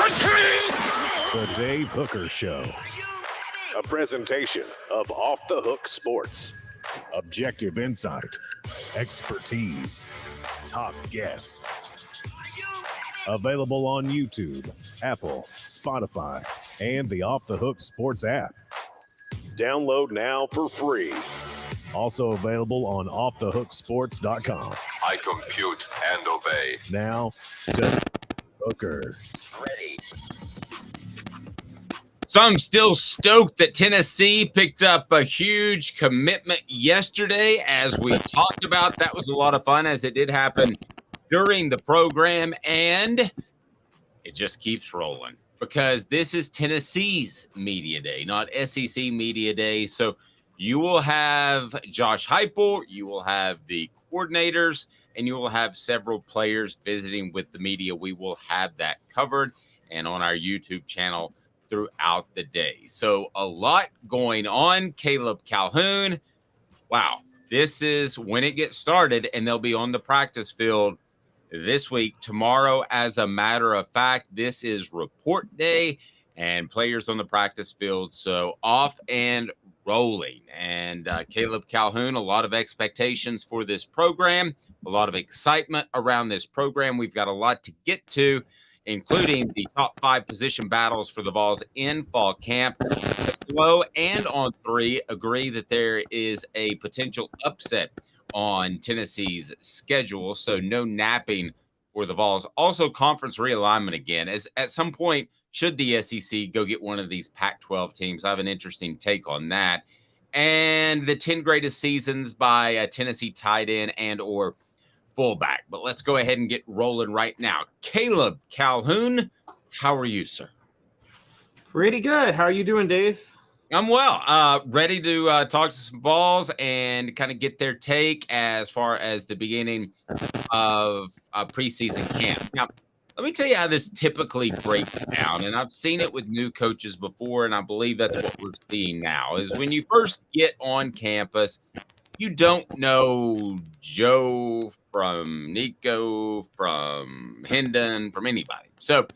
The Dave Hooker Show. A presentation of Off the Hook Sports. Objective insight, expertise, top guests. Available on YouTube, Apple, Spotify, and the Off the Hook Sports app. Download now for free. Also available on offthehooksports.com. I compute and obey. Now, Dave Hooker. Ready. So I'm still stoked that Tennessee picked up a huge commitment yesterday. As we talked about, that was a lot of fun as it did happen during the program, and it just keeps rolling because this is Tennessee's media day, not SEC media day. So you will have Josh Heupel, you will have the coordinators, and you will have several players visiting with the media. We will have that covered and on our YouTube channel throughout the day. So a lot going on. Caleb Calhoun. Wow. This is when it gets started, and they'll be on the practice field this week. Tomorrow, as a matter of fact, this is report day and players on the practice field. So off and rolling. And Caleb Calhoun, a lot of expectations for this program, a lot of excitement around this program. We've got a lot to get to, including the top 5 position battles for the Vols in fall camp. Slow and On 3 agree that there is a potential upset on Tennessee's schedule, so no napping for the Vols. Also, conference realignment again, as at some point, should the SEC go get one of these Pac-12 teams? I have an interesting take on that. And the 10 greatest seasons by a Tennessee tight end and or fullback. But let's go ahead and get rolling right now. Caleb Calhoun, how are you, sir? Pretty good. How are you doing, Dave? I'm well. Ready to talk to some Vols and kind of get their take as far as the beginning of preseason camp. Now, let me tell you how this typically breaks down, and I've seen it with new coaches before, and I believe that's what we're seeing now, is when you first get on campus, you don't know Joe from Nico, from Hendon, from anybody. So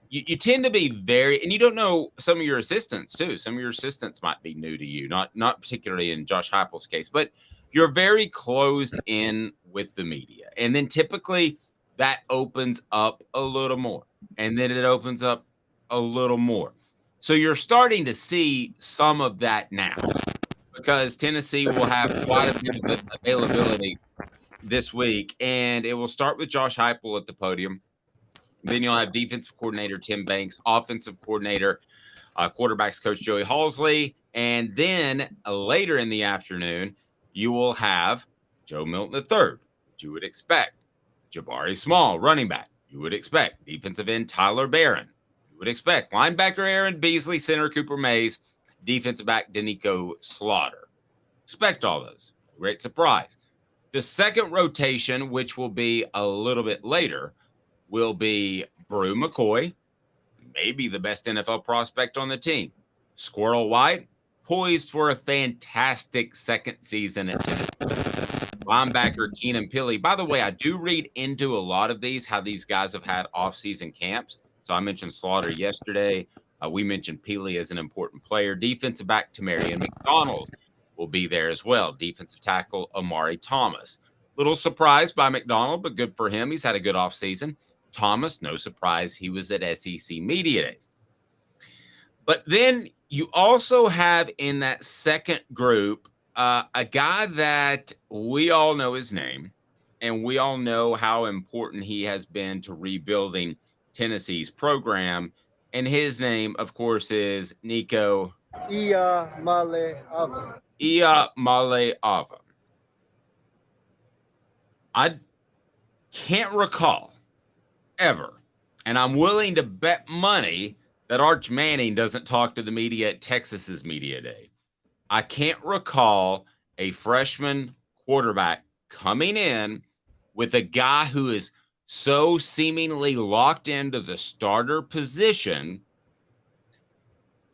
you tend to be very, and you don't know some of your assistants too. Some of your assistants might be new to you, not particularly in Josh Heupel's case, but you're very closed in with the media. And then typically that opens up a little more, and then it opens up a little more. So you're starting to see some of that now, because Tennessee will have quite a bit of availability this week, and it will start with Josh Heupel at the podium. Then you'll have defensive coordinator Tim Banks, offensive coordinator, quarterbacks coach Joey Halsley, and then later in the afternoon, you will have Joe Milton III, which you would expect. Jabari Small, running back, you would expect. Defensive end Tyler Barron, you would expect. Linebacker Aaron Beasley, center Cooper Mays, defensive back Danico Slaughter. Expect all those. Great surprise. The second rotation, which will be a little bit later, will be Brew McCoy, maybe the best NFL prospect on the team. Squirrel White, poised for a fantastic second season at Tennessee. Linebacker Keenan Pili. By the way, I do read into a lot of these, how these guys have had off-season camps. So I mentioned Slaughter yesterday. We mentioned Pili as an important player. Defensive back Tamarian McDonald will be there as well. Defensive tackle Amari Thomas. Little surprised by McDonald, but good for him. He's had a good offseason. Thomas, no surprise, he was at SEC Media Days. But then you also have in that second group a guy that we all know his name, and we all know how important he has been to rebuilding Tennessee's program. And his name, of course, is Nico Iamaleava. Iamaleava. I can't recall ever, and I'm willing to bet money that Arch Manning doesn't talk to the media at Texas's media day. I can't recall a freshman quarterback coming in with a guy who is so seemingly locked into the starter position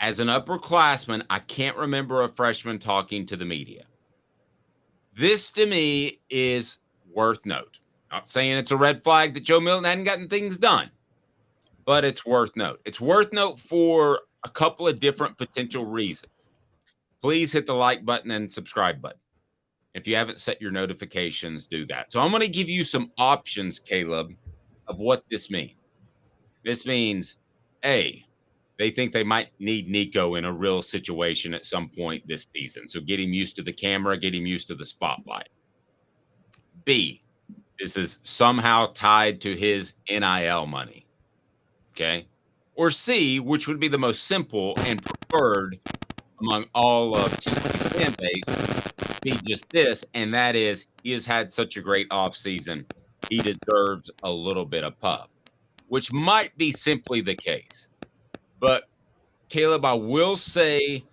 as an upperclassman. I can't remember a freshman talking to the media. This to me is worth note. Not saying it's a red flag that Joe Milton hadn't gotten things done, but it's worth note. It's worth note for a couple of different potential reasons. Please hit the like button and subscribe button. If you haven't set your notifications, do that. So I'm going to give you some options, Caleb, of what this means. This means, A, they think they might need Nico in a real situation at some point this season. So get him used to the camera, get him used to the spotlight. B, this is somehow tied to his NIL money. Okay. Or C, which would be the most simple and preferred among all of TC's fan base, be just this, and that is he has had such a great offseason. He deserves a little bit of pub, which might be simply the case. But, Caleb, I will say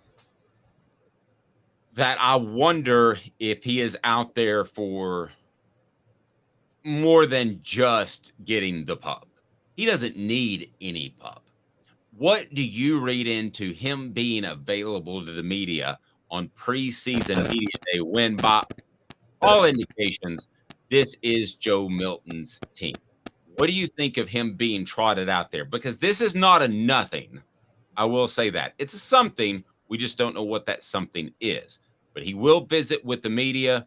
that I wonder if he is out there for more than just getting the pub. He doesn't need any pub. What do you read into him being available to the media on preseason media day when, by all indications, this is Joe Milton's team? What do you think of him being trotted out there? Because this is not a nothing. I will say that. It's a something. We just don't know what that something is. But he will visit with the media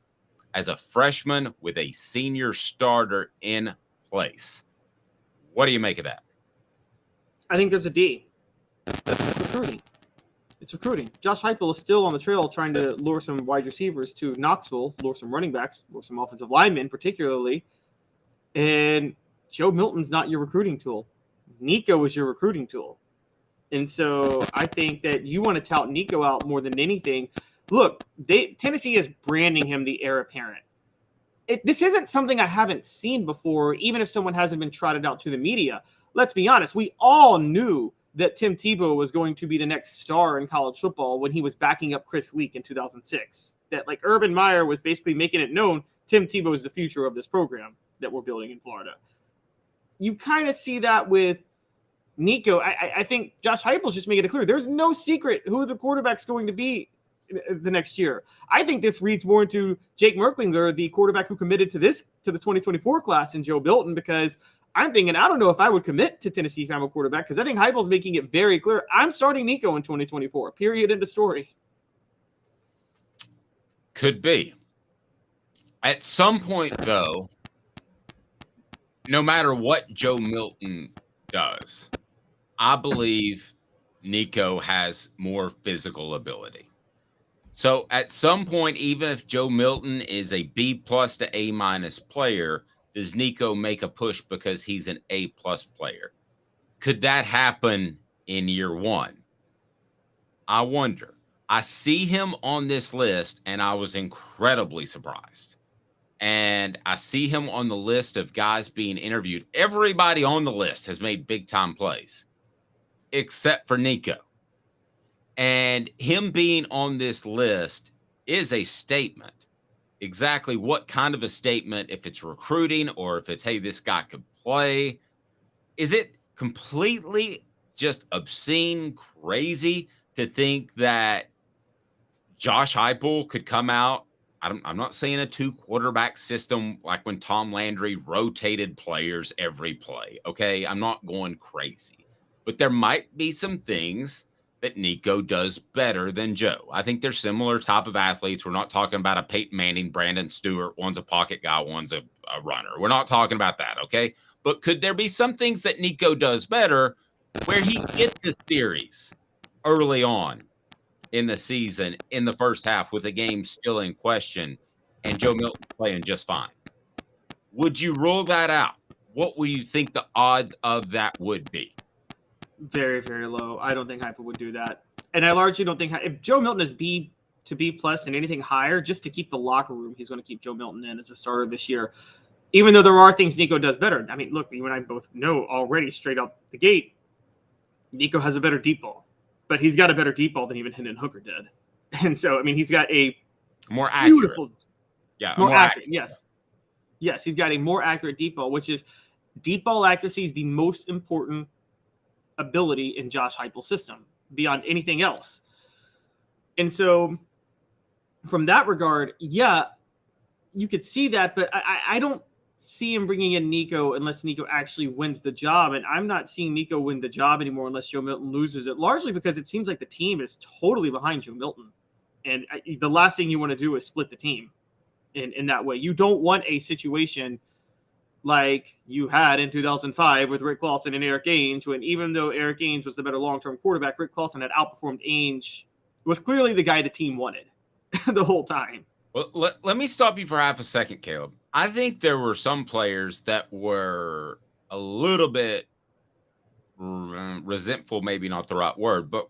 as a freshman with a senior starter in place. What do you make of that? I think there's a D. It's recruiting. It's recruiting. Josh Heupel is still on the trail trying to lure some wide receivers to Knoxville, lure some running backs, lure some offensive linemen particularly. And Joe Milton's not your recruiting tool. Nico is your recruiting tool. And so I think that you want to tout Nico out more than anything. Look, Tennessee is branding him the heir apparent. This isn't something I haven't seen before, even if someone hasn't been trotted out to the media. Let's be honest. We all knew that Tim Tebow was going to be the next star in college football when he was backing up Chris Leak in 2006. That like Urban Meyer was basically making it known Tim Tebow is the future of this program that we're building in Florida. You kind of see that with Nico. I think Josh Heupel's just making it clear. There's no secret who the quarterback's going to be the next year. I think this reads more into Jake Merklinger, the quarterback who committed to the 2024 class, and Joe Milton, because I'm thinking, I don't know if I would commit to Tennessee if I'm a quarterback, because I think Heupel's making it very clear. I'm starting Nico in 2024, period, end of story. Could be. At some point, though, no matter what Joe Milton does, I believe Nico has more physical ability. So at some point, even if Joe Milton is a B+ to A- player, does Nico make a push because he's an A+ player? Could that happen in year one? I wonder. I see him on this list, and I was incredibly surprised. And I see him on the list of guys being interviewed. Everybody on the list has made big-time plays, except for Nico. And him being on this list is a statement. Exactly what kind of a statement, if it's recruiting or if it's, hey, this guy could play. Is it completely just obscene, crazy to think that Josh Heupel could come out? I'm not saying a 2-quarterback system like when Tom Landry rotated players every play, okay? I'm not going crazy. But there might be some things that Nico does better than Joe. I think they're similar type of athletes. We're not talking about a Peyton Manning, Brandon Stewart. One's a pocket guy, one's a runner. We're not talking about that, okay? But could there be some things that Nico does better where he gets his series early on in the season, in the first half, with the game still in question, and Joe Milton playing just fine? Would you rule that out? What would you think the odds of that would be? Very, very low. I don't think Heupel would do that. And I largely don't think if Joe Milton is B to B+ and anything higher, just to keep the locker room, he's going to keep Joe Milton in as a starter this year. Even though there are things Nico does better. I mean, look, you and I both know already straight out the gate, Nico has a better deep ball. But he's got a better deep ball than even Hendon Hooker did. And so, I mean, he's got a more accurate. Beautiful. Yeah, more accurate. Yes. Yes, he's got a more accurate deep ball, which is deep ball accuracy is the most important ability in Josh Heupel's system beyond anything else. And so from that regard, yeah, you could see that, but I don't see him bringing in Nico unless Nico actually wins the job. And I'm not seeing Nico win the job anymore unless Joe Milton loses it, largely because it seems like the team is totally behind Joe Milton. And the last thing you want to do is split the team in that way. You don't want a situation like you had in 2005 with Rick Clausen and Eric Ainge, when even though Eric Ainge was the better long-term quarterback, Rick Clausen had outperformed Ainge, was clearly the guy the team wanted the whole time. Well, let me stop you for half a second, Caleb. I think there were some players that were a little bit resentful, maybe not the right word, but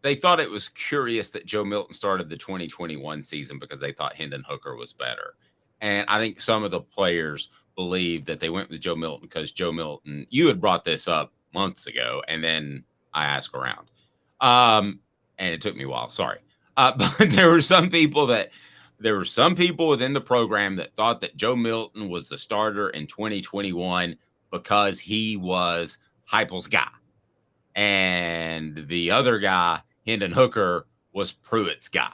they thought it was curious that Joe Milton started the 2021 season because they thought Hendon Hooker was better. And I think some of the players believe that they went with Joe Milton because Joe Milton, you had brought this up months ago, and then I asked around. And it took me a while, sorry. But there were some people within the program that thought that Joe Milton was the starter in 2021 because he was Heupel's guy. And the other guy, Hendon Hooker, was Pruitt's guy.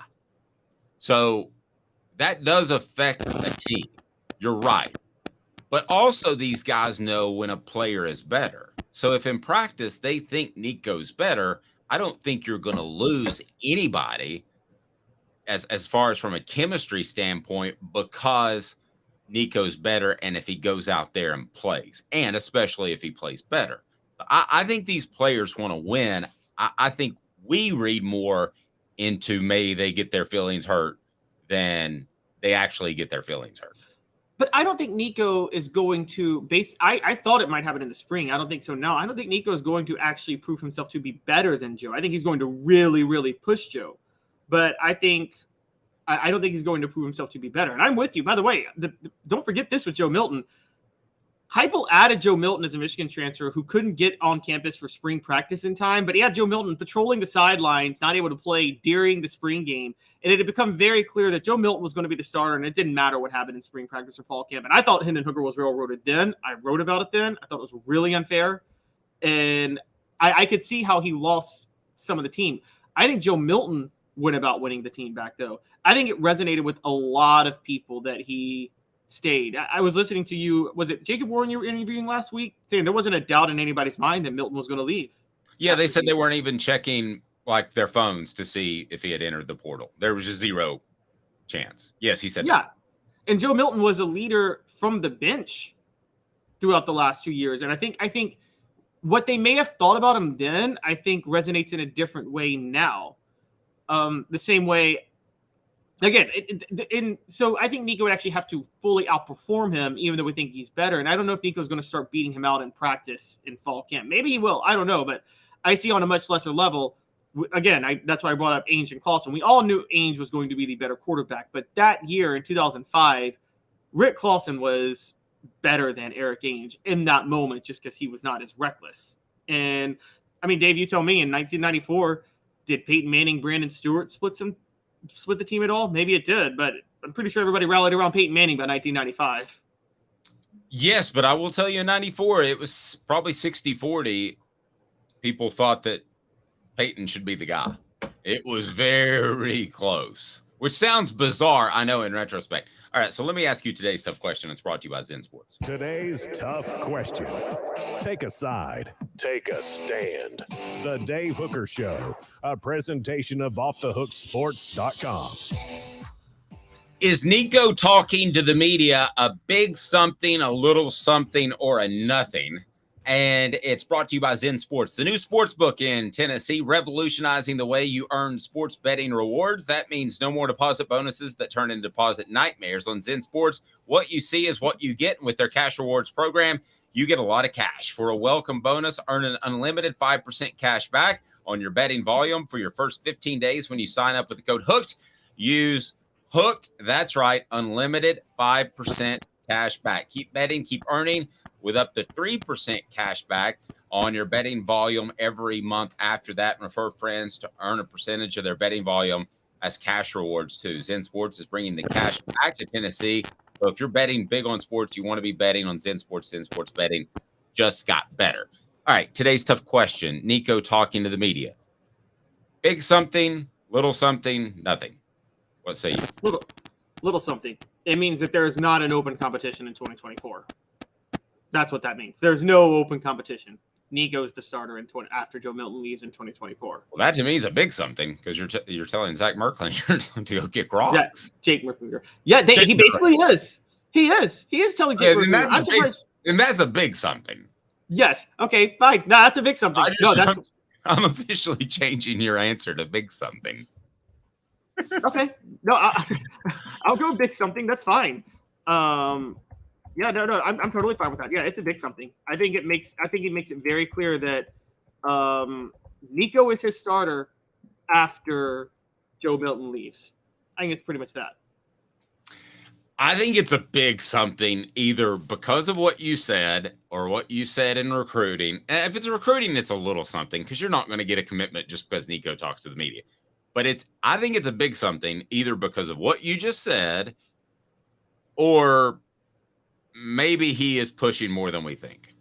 So that does affect a team. You're right. But also these guys know when a player is better. So if in practice they think Nico's better, I don't think you're going to lose anybody as far as from a chemistry standpoint because Nico's better and if he goes out there and plays, and especially if he plays better. I think these players want to win. I think we read more into maybe they get their feelings hurt than they actually get their feelings hurt. But I don't think Nico is going to I thought it might happen in the spring. I don't think so now. I don't think Nico is going to actually prove himself to be better than Joe. I think he's going to really, really push Joe. But I don't think he's going to prove himself to be better. And I'm with you. By the way, don't forget this with Joe Milton. Heupel added Joe Milton as a Michigan transfer who couldn't get on campus for spring practice in time, but he had Joe Milton patrolling the sidelines, not able to play during the spring game. And it had become very clear that Joe Milton was going to be the starter, and it didn't matter what happened in spring practice or fall camp. And I thought Hendon Hooker was railroaded then. I wrote about it then. I thought it was really unfair. And I could see how he lost some of the team. I think Joe Milton went about winning the team back, though. I think it resonated with a lot of people that he stayed. I was listening to you. Was it Jacob Warren you were interviewing last week, saying there wasn't a doubt in anybody's mind that Milton was going to leave? Yeah, they said they weren't even checking like their phones to see if he had entered the portal. There was just zero chance. Yes, he said yeah. That. And Joe Milton was a leader from the bench throughout the last 2 years. And I think what they may have thought about him then, I think resonates in a different way now. The same way. Again, so I think Nico would actually have to fully outperform him, even though we think he's better. And I don't know if Nico's going to start beating him out in practice in fall camp. Maybe he will. I don't know. But I see on a much lesser level. Again, that's why I brought up Ainge and Clausen. We all knew Ainge was going to be the better quarterback. But that year in 2005, Rick Clausen was better than Eric Ainge in that moment just because he was not as reckless. And, I mean, Dave, you tell me, in 1994, did Peyton Manning, Brandon Stewart split the team at all? Maybe it did, but I'm pretty sure everybody rallied around Peyton Manning by 1995. Yes, but I will tell you in 94, it was probably 60-40. People thought that Peyton should be the guy. It was very close, which sounds bizarre, I know, in retrospect. All right, so let me ask you today's tough question. It's brought to you by Zen Sports. Today's tough question. Take a side. Take a stand. The Dave Hooker Show, a presentation of offthehooksports.com. Is Nico talking to the media a big something, a little something, or a nothing? And it's brought to you by Zen Sports, the new sports book in Tennessee, revolutionizing the way you earn sports betting rewards. That means no more deposit bonuses that turn into deposit nightmares. On Zen Sports, what you see is what you get. And with their cash rewards program, you get a lot of cash. For a welcome bonus, earn an unlimited 5% cash back on your betting volume for your first 15 days when you sign up with the code HOOKED. Use HOOKED. That's right, unlimited 5% cash back. Keep betting, keep earning, with up to 3% cash back on your betting volume every month after that. And refer friends to earn a percentage of their betting volume as cash rewards too. Zen Sports is bringing the cash back to Tennessee. So if you're betting big on sports, you want to be betting on Zen Sports. Zen Sports betting just got better. All right, today's tough question. Nico talking to the media. Big something, little something, nothing. What say you? Little something. It means that there is not an open competition in 2024. That's what that means. There's no open competition. Nico's the starter after Joe Milton leaves in 2024. Well, that to me is a big something because you're telling Zach Merklin to go kick rocks. Yeah, Jake Merklin. Yeah, he basically is. He is telling Jake Merklin. And that's a big something. Yes. Okay, fine. No, that's a big something. I'm officially changing your answer to big something. Okay. No, I'll go big something. That's fine. Yeah, no, I'm totally fine with that. Yeah, it's a big something. I think it makes it very clear that Nico is his starter after Joe Milton leaves. I think it's pretty much that. I think it's a big something either because of what you said or what you said in recruiting. And if it's recruiting, it's a little something because you're not going to get a commitment just because Nico talks to the media. But I think it's a big something either because of what you just said or maybe he is pushing more than we think.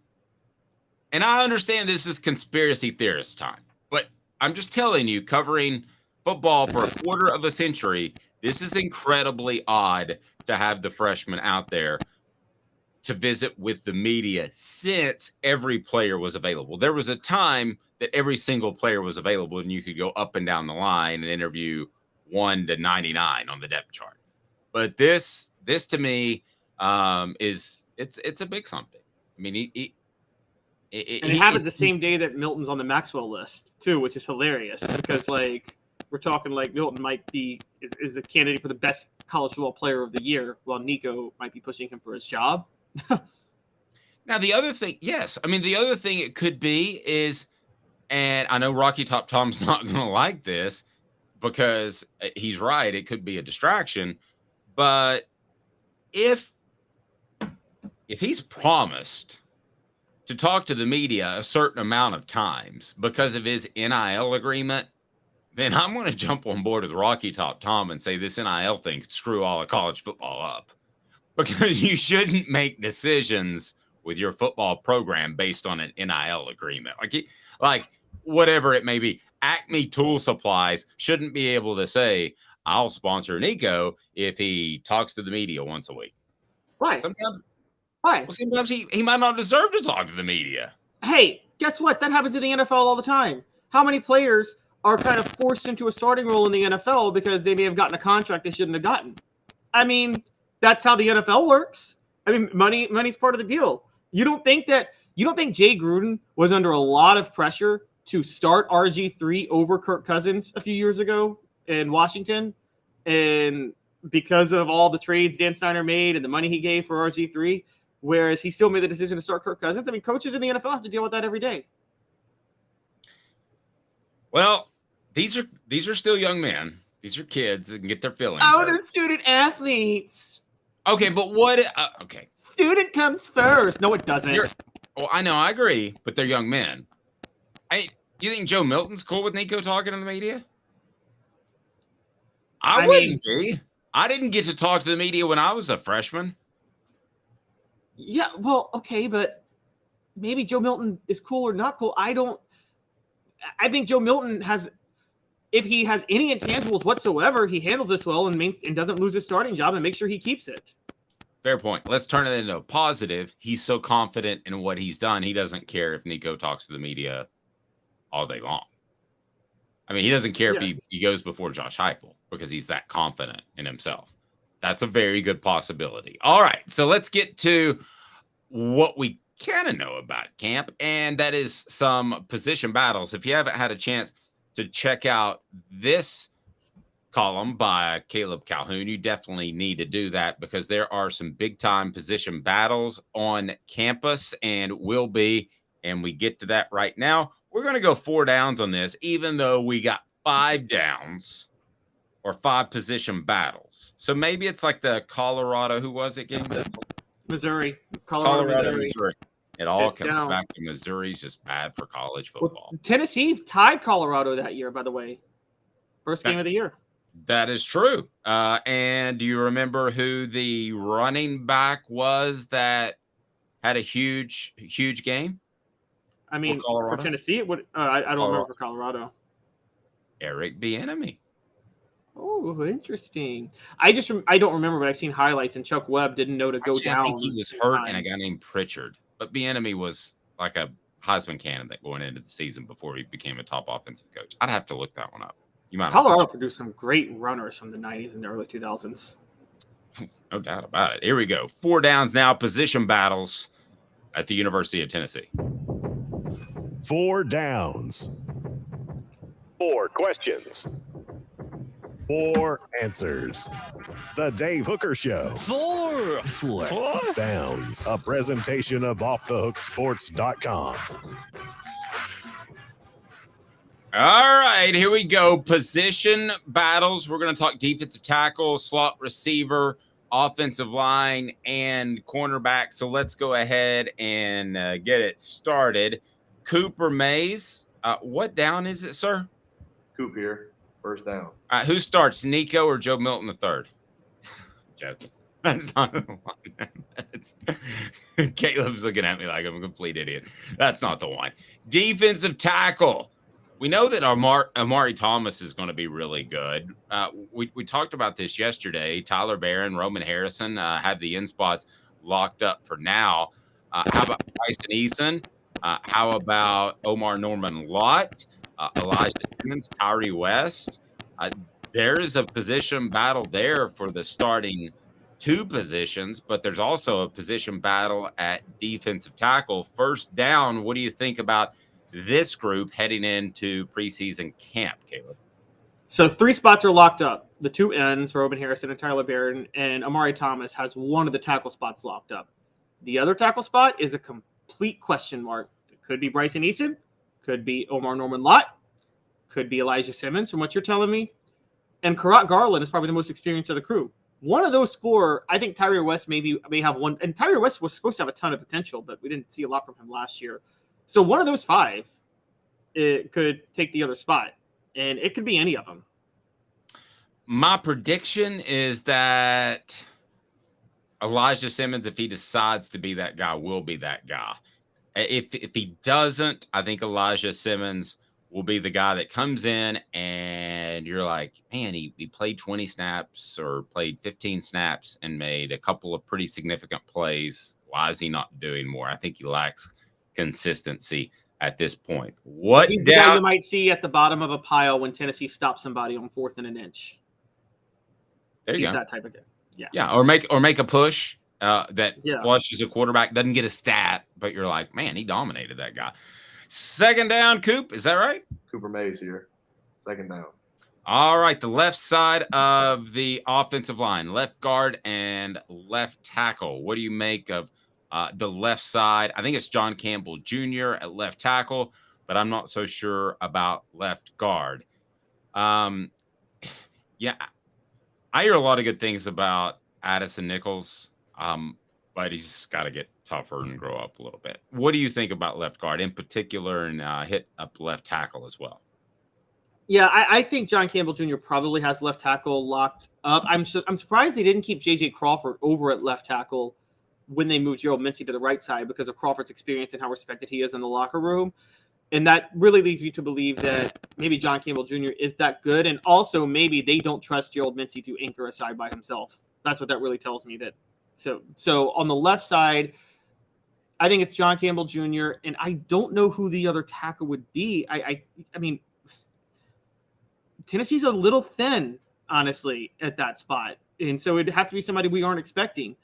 And I understand this is conspiracy theorist time, but I'm just telling you, covering football for a quarter of a century, this is incredibly odd to have the freshman out there to visit with the media since every player was available. There was a time that every single player was available and you could go up and down the line and interview 1 to 99 on the depth chart. But this to me it's a big something. I mean, it happened the same day that Milton's on the Maxwell list too, which is hilarious because we're talking Milton might be is a candidate for the best college football player of the year, while Nico might be pushing him for his job. Now the other thing, yes, I mean the other thing it could be is, and I know Rocky Top Tom's not going to like this because he's right, it could be a distraction, but if he's promised to talk to the media a certain amount of times because of his NIL agreement, then I'm going to jump on board with Rocky Top Tom and say this NIL thing could screw all of college football up because you shouldn't make decisions with your football program based on an NIL agreement. Like whatever it may be, Acme Tool Supplies shouldn't be able to say, I'll sponsor Nico if he talks to the media once a week. Right. Sometimes he might not deserve to talk to the media. Hey, guess what? That happens in the NFL all the time. How many players are kind of forced into a starting role in the NFL because they may have gotten a contract they shouldn't have gotten? I mean, that's how the NFL works. I mean, money's part of the deal. You don't think Jay Gruden was under a lot of pressure to start RG3 over Kirk Cousins a few years ago in Washington? And because of all the trades Dan Snyder made and the money he gave for RG3, whereas he still made the decision to start Kirk Cousins. I mean, coaches in the NFL have to deal with that every day. Well, these are still young men. These are kids that can get their feelings. Oh, they're student athletes. Okay, but what? Okay, student comes first. No, it doesn't. I know, I agree, but they're young men. You think Joe Milton's cool with Nico talking to the media? I wouldn't be. I didn't get to talk to the media when I was a freshman. Yeah, well, okay, but maybe Joe Milton is cool or not cool. I think Joe Milton if he has any intangibles whatsoever, he handles this well and doesn't lose his starting job and makes sure he keeps it. Fair point. Let's turn it into a positive. He's so confident in what he's done, he doesn't care if Nico talks to the media all day long. I mean, he doesn't care if he goes before Josh Heupel because he's that confident in himself. That's a very good possibility. All right, so let's get to what we kind of know about camp, and that is some position battles. If you haven't had a chance to check out this column by Caleb Calhoun, you definitely need to do that because there are some big-time position battles on campus and will be, and we get to that right now. We're going to go 4 downs on this, even though we got 5 downs or 5 position battles. So maybe it's like the Colorado, who was it game? Missouri. Colorado, Missouri. It all comes back to Missouri's just bad for college football. Well, Tennessee tied Colorado that year, by the way. First game of the year. That is true. And do you remember who the running back was that had a huge game? I mean, for Tennessee, it would. I don't remember for Colorado. Eric Bieniemy. Oh, interesting. I don't remember, but I've seen highlights, and Chuck Webb didn't know to go Actually, down. I think he was hurt, and a guy named Pritchard. But Bieniemy was like a Heisman candidate going into the season before he became a top offensive coach. I'd have to look that one up. You might. Colorado produced some great runners from the 90s and the early 2000s. No doubt about it. Here we go. 4 downs now. Position battles at the University of Tennessee. 4 downs. 4 questions. 4 answers. The Dave Hooker Show. 4 downs. A presentation of offthehooksports.com. All right, here we go. Position battles. We're going to talk defensive tackle, slot receiver, offensive line, and cornerback. So let's go ahead and get it started. Cooper Mays. What down is it, sir? Coop here. First down. Who starts, Nico or Joe Milton III? Joking. That's not the one. Caleb's looking at me like I'm a complete idiot. That's not the one. Defensive tackle. We know that Amari Thomas is going to be really good. We talked about this yesterday. Tyler Barron, Roman Harrison had the in spots locked up for now. How about Bryson Eason? How about Omar Norman Lott? Elijah Simmons, Tyree West. There is a position battle there for the starting 2 positions, but there's also a position battle at defensive tackle. First down, what do you think about this group heading into preseason camp, Caleb? So 3 spots are locked up. The 2 ends, Robin Harrison and Tyler Barron, and Amari Thomas has one of the tackle spots locked up. The other tackle spot is a complete question mark. It could be Bryson Eason, could be Omar Norman Lott, could be Elijah Simmons from what you're telling me, and Karat Garland is probably the most experienced of the crew. One of those 4, I think Tyree West may have one, and Tyree West was supposed to have a ton of potential, but we didn't see a lot from him last year. So one of those 5, it could take the other spot, and it could be any of them. My prediction is that Elijah Simmons, if he decides to be that guy, will be that guy. If he doesn't, I think Elijah Simmons will be the guy that comes in and you're like, man, he played 20 snaps or played 15 snaps and made a couple of pretty significant plays. Why is he not doing more? I think he lacks consistency at this point. What He's the guy you might see at the bottom of a pile when Tennessee stops somebody on 4th and an inch. There you He's go. that type of guy. Yeah, or make a push that flushes a quarterback, doesn't get a stat, but you're like, man, he dominated that guy. Second down, Coop. Is that right? Cooper Mays here. Second down. All right, the left side of the offensive line, left guard and left tackle. What do you make of the left side? I think it's John Campbell Jr. at left tackle, but I'm not so sure about left guard. Yeah, I hear a lot of good things about Addison Nichols, but he's got to get tougher and grow up a little bit. What do you think about left guard in particular, and hit up left tackle as well? Yeah, I think John Campbell Jr. probably has left tackle locked up. I'm surprised they didn't keep J.J. Crawford over at left tackle when they moved Gerald Mincy to the right side because of Crawford's experience and how respected he is in the locker room. And that really leads me to believe that maybe John Campbell Jr. is that good. And also maybe they don't trust Gerald Mincy to anchor a side by himself. That's what that really tells me. That So on the left side, I think it's John Campbell Jr. And I don't know who the other tackle would be. I mean, Tennessee's a little thin, honestly, at that spot. And so it'd have to be somebody we aren't expecting.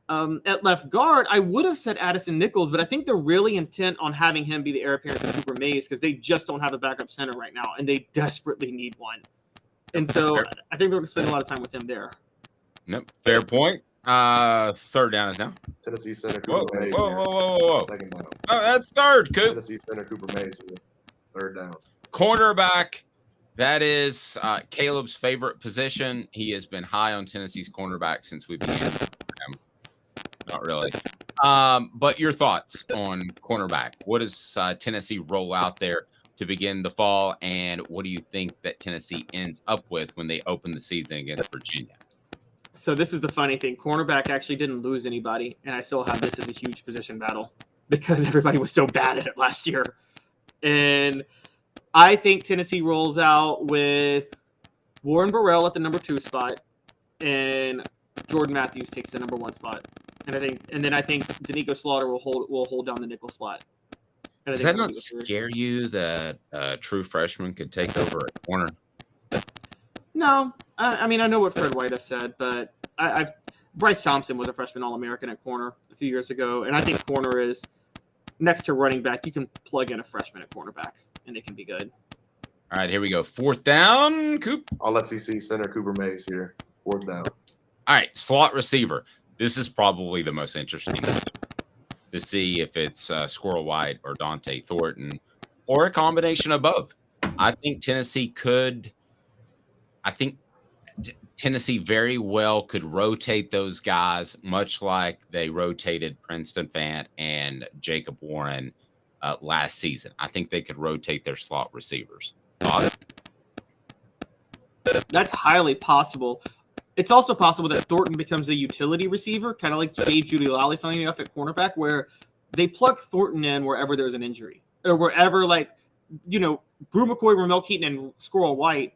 At left guard, I would have said Addison Nichols, but I think they're really intent on having him be the heir apparent to Cooper Mays because they just don't have a backup center right now, and they desperately need one. And so I think they're going to spend a lot of time with him there. Nope. Fair point. Third down is now. Tennessee center Cooper Mays. Whoa. Second down. Oh, that's third, Coop. Tennessee center Cooper Mays here. Third down. Cornerback. That is Caleb's favorite position. He has been high on Tennessee's cornerback since we began. Not really. But your thoughts on cornerback. What does Tennessee roll out there to begin the fall, and what do you think that Tennessee ends up with when they open the season against Virginia? So this is the funny thing. Cornerback actually didn't lose anybody, and I still have this as a huge position battle because everybody was so bad at it last year. And I think Tennessee rolls out with Warren Burrell at the number 2 spot, and Jordan Matthews takes the number 1 spot. And then I think Danico Slaughter will hold down the nickel spot. Does that not scare you that a true freshman could take over at corner? No, I mean I know what Fred White has said, but Bryce Thompson was a freshman All-American at corner a few years ago, and I think corner is next to running back. You can plug in a freshman at cornerback, and it can be good. All right, here we go. 4th down, Coop. All SEC center Cooper Mays here. 4th down. All right, slot receiver. This is probably the most interesting to see if it's Squirrel White or Dante Thornton or a combination of both. I think Tennessee very well could rotate those guys, much like they rotated Princeton Fant and Jacob Warren last season. I think they could rotate their slot receivers. Thoughts? That's highly possible. It's also possible that Thornton becomes a utility receiver, kind of like Dave Giuliani, funny enough, at cornerback, where they plug Thornton in wherever there's an injury. Or wherever, Brew McCoy, Ramel Keaton, and Squirrel White,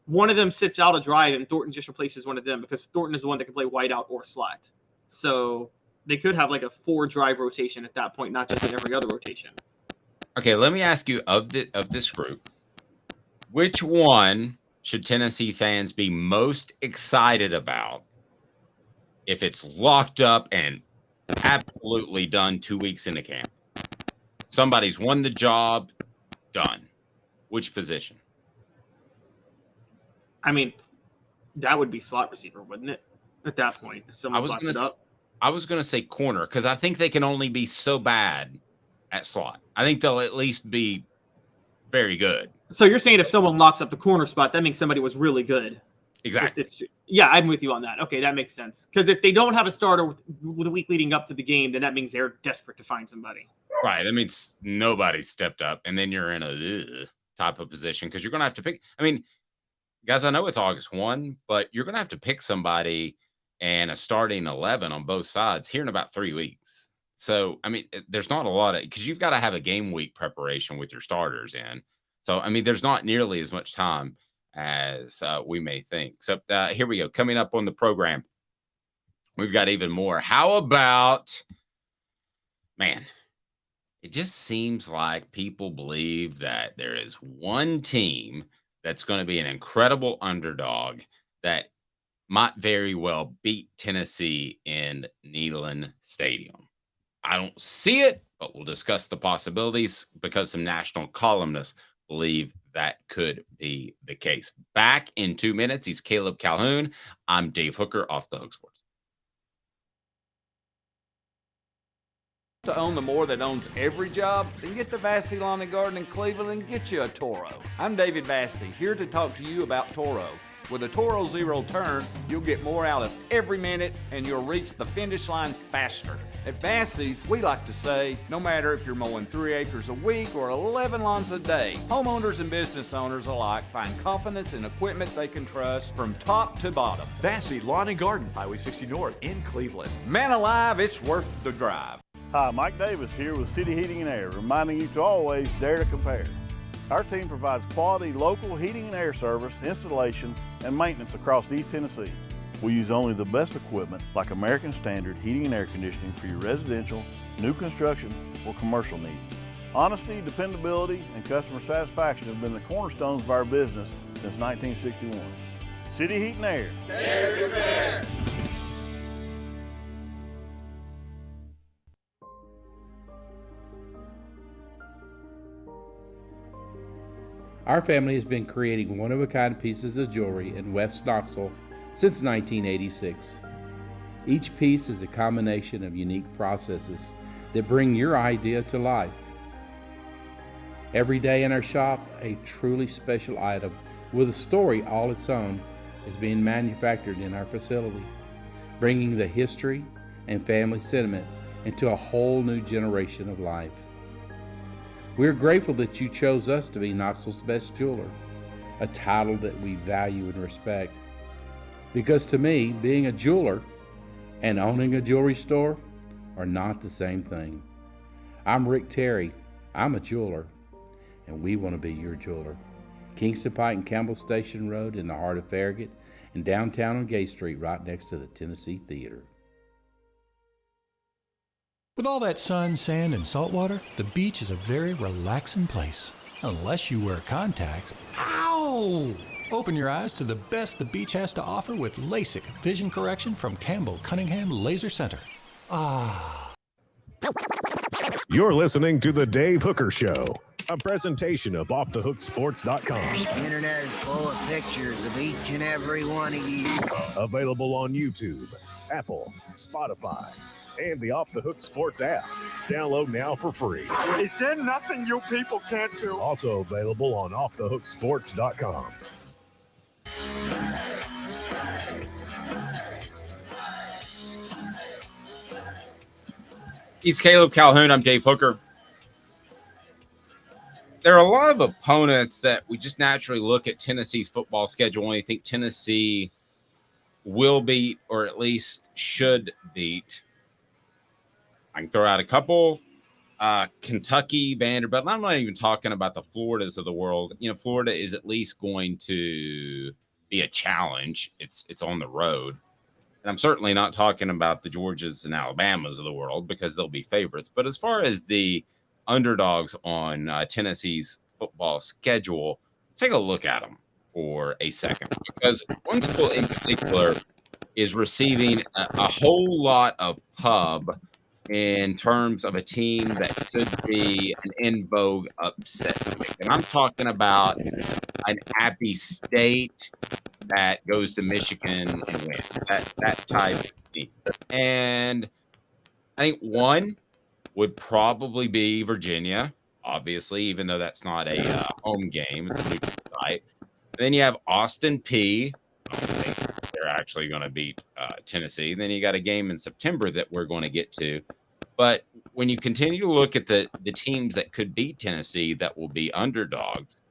one of them sits out a drive and Thornton just replaces one of them because Thornton is the one that can play wide out or slot. So they could have like a 4-drive rotation at that point, not just in every other rotation. Okay, let me ask you of this group, which one should Tennessee fans be most excited about if it's locked up and absolutely done 2 weeks into camp? Somebody's won the job, done. Which position? I mean, that would be slot receiver, wouldn't it? At that point, if someone's locked it up. I was going to say corner because I think they can only be so bad at slot. I think they'll at least be very good. So you're saying if someone locks up the corner spot, that means somebody was really good. Exactly. Yeah, I'm with you on that. Okay, that makes sense. Because if they don't have a starter with a week leading up to the game, then that means they're desperate to find somebody. Right. That means nobody stepped up, and then you're in a type of position because you're going to have to pick. I mean, guys, I know it's August 1, but you're going to have to pick somebody and a starting 11 on both sides here in about 3 weeks. So, I mean, there's not a lot of – because you've got to have a game week preparation with your starters in. So, I mean, there's not nearly as much time as we may think. Except here we go. Coming up on the program, we've got even more. How about – man, it just seems like people believe that there is one team that's going to be an incredible underdog that might very well beat Tennessee in Neyland Stadium. I don't see it, but we'll discuss the possibilities because some national columnists believe that could be the case. Back in 2 minutes, he's Caleb Calhoun. I'm Dave Hooker, Off the Hook Sports. To own the more that owns every job, then get to Vassey Lawn and Garden in Cleveland and get you a Toro. I'm David Vassey, here to talk to you about Toro. With a Toro Zero Turn, you'll get more out of every minute and you'll reach the finish line faster. At Vassey's, we like to say, no matter if you're mowing 3 acres a week or 11 lawns a day, homeowners and business owners alike find confidence in equipment they can trust from top to bottom. Vassey Lawn and Garden, Highway 60 North in Cleveland. Man alive, it's worth the drive. Hi, Mike Davis here with City Heating and Air, reminding you to always dare to compare. Our team provides quality local heating and air service, installation, and maintenance across East Tennessee. We use only the best equipment like American Standard heating and air conditioning for your residential, new construction, or commercial needs. Honesty, dependability, and customer satisfaction have been the cornerstones of our business since 1961. City Heat and Air. Dare to compare. Our family has been creating one-of-a-kind pieces of jewelry in West Knoxville since 1986. Each piece is a combination of unique processes that bring your idea to life. Every day in our shop, a truly special item with a story all its own is being manufactured in our facility, bringing the history and family sentiment into a whole new generation of life. We're grateful that you chose us to be Knoxville's best jeweler, a title that we value and respect. Because to me, being a jeweler and owning a jewelry store are not the same thing. I'm Rick Terry, I'm a jeweler, and we want to be your jeweler. Kingston Pike and Campbell Station Road in the heart of Farragut, and downtown on Gay Street right next to the Tennessee Theater. With all that sun, sand, and salt water, the beach is a very relaxing place. Unless you wear contacts. Ow! Open your eyes to the best the beach has to offer with LASIK vision correction from Campbell Cunningham Laser Center. Ah. You're listening to The Dave Hooker Show, a presentation of OffTheHookSports.com. The internet is full of pictures of each and every one of you. Available on YouTube, Apple, Spotify, and the Off the Hook Sports app. Download now for free. Is there nothing you people can't do? Also available on OffTheHookSports.com. He's Caleb Calhoun. I'm Dave Hooker. There are a lot of opponents that we just naturally look at Tennessee's football schedule and we think Tennessee will beat, or at least should beat. I can throw out a couple. Kentucky, Vanderbilt. I'm not even talking about the Floridas of the world. You know, Florida is at least going to be a challenge. It's on the road. And I'm certainly not talking about the Georgias and Alabamas of the world because they'll be favorites. But as far as the underdogs on Tennessee's football schedule, take a look at them for a second. Because one school in particular is receiving a whole lot of pub in terms of a team that could be an in vogue upset pick. And I'm talking about an Appy State that goes to Michigan and wins. That type of team. And I think one would probably be Virginia, obviously, even though that's not a home game. It's a neutral site. Then you have Austin Peay. I don't think they're actually going to beat Tennessee. Then you got a game in September that we're going to get to. But when you continue to look at the teams that could beat Tennessee that will be underdogs,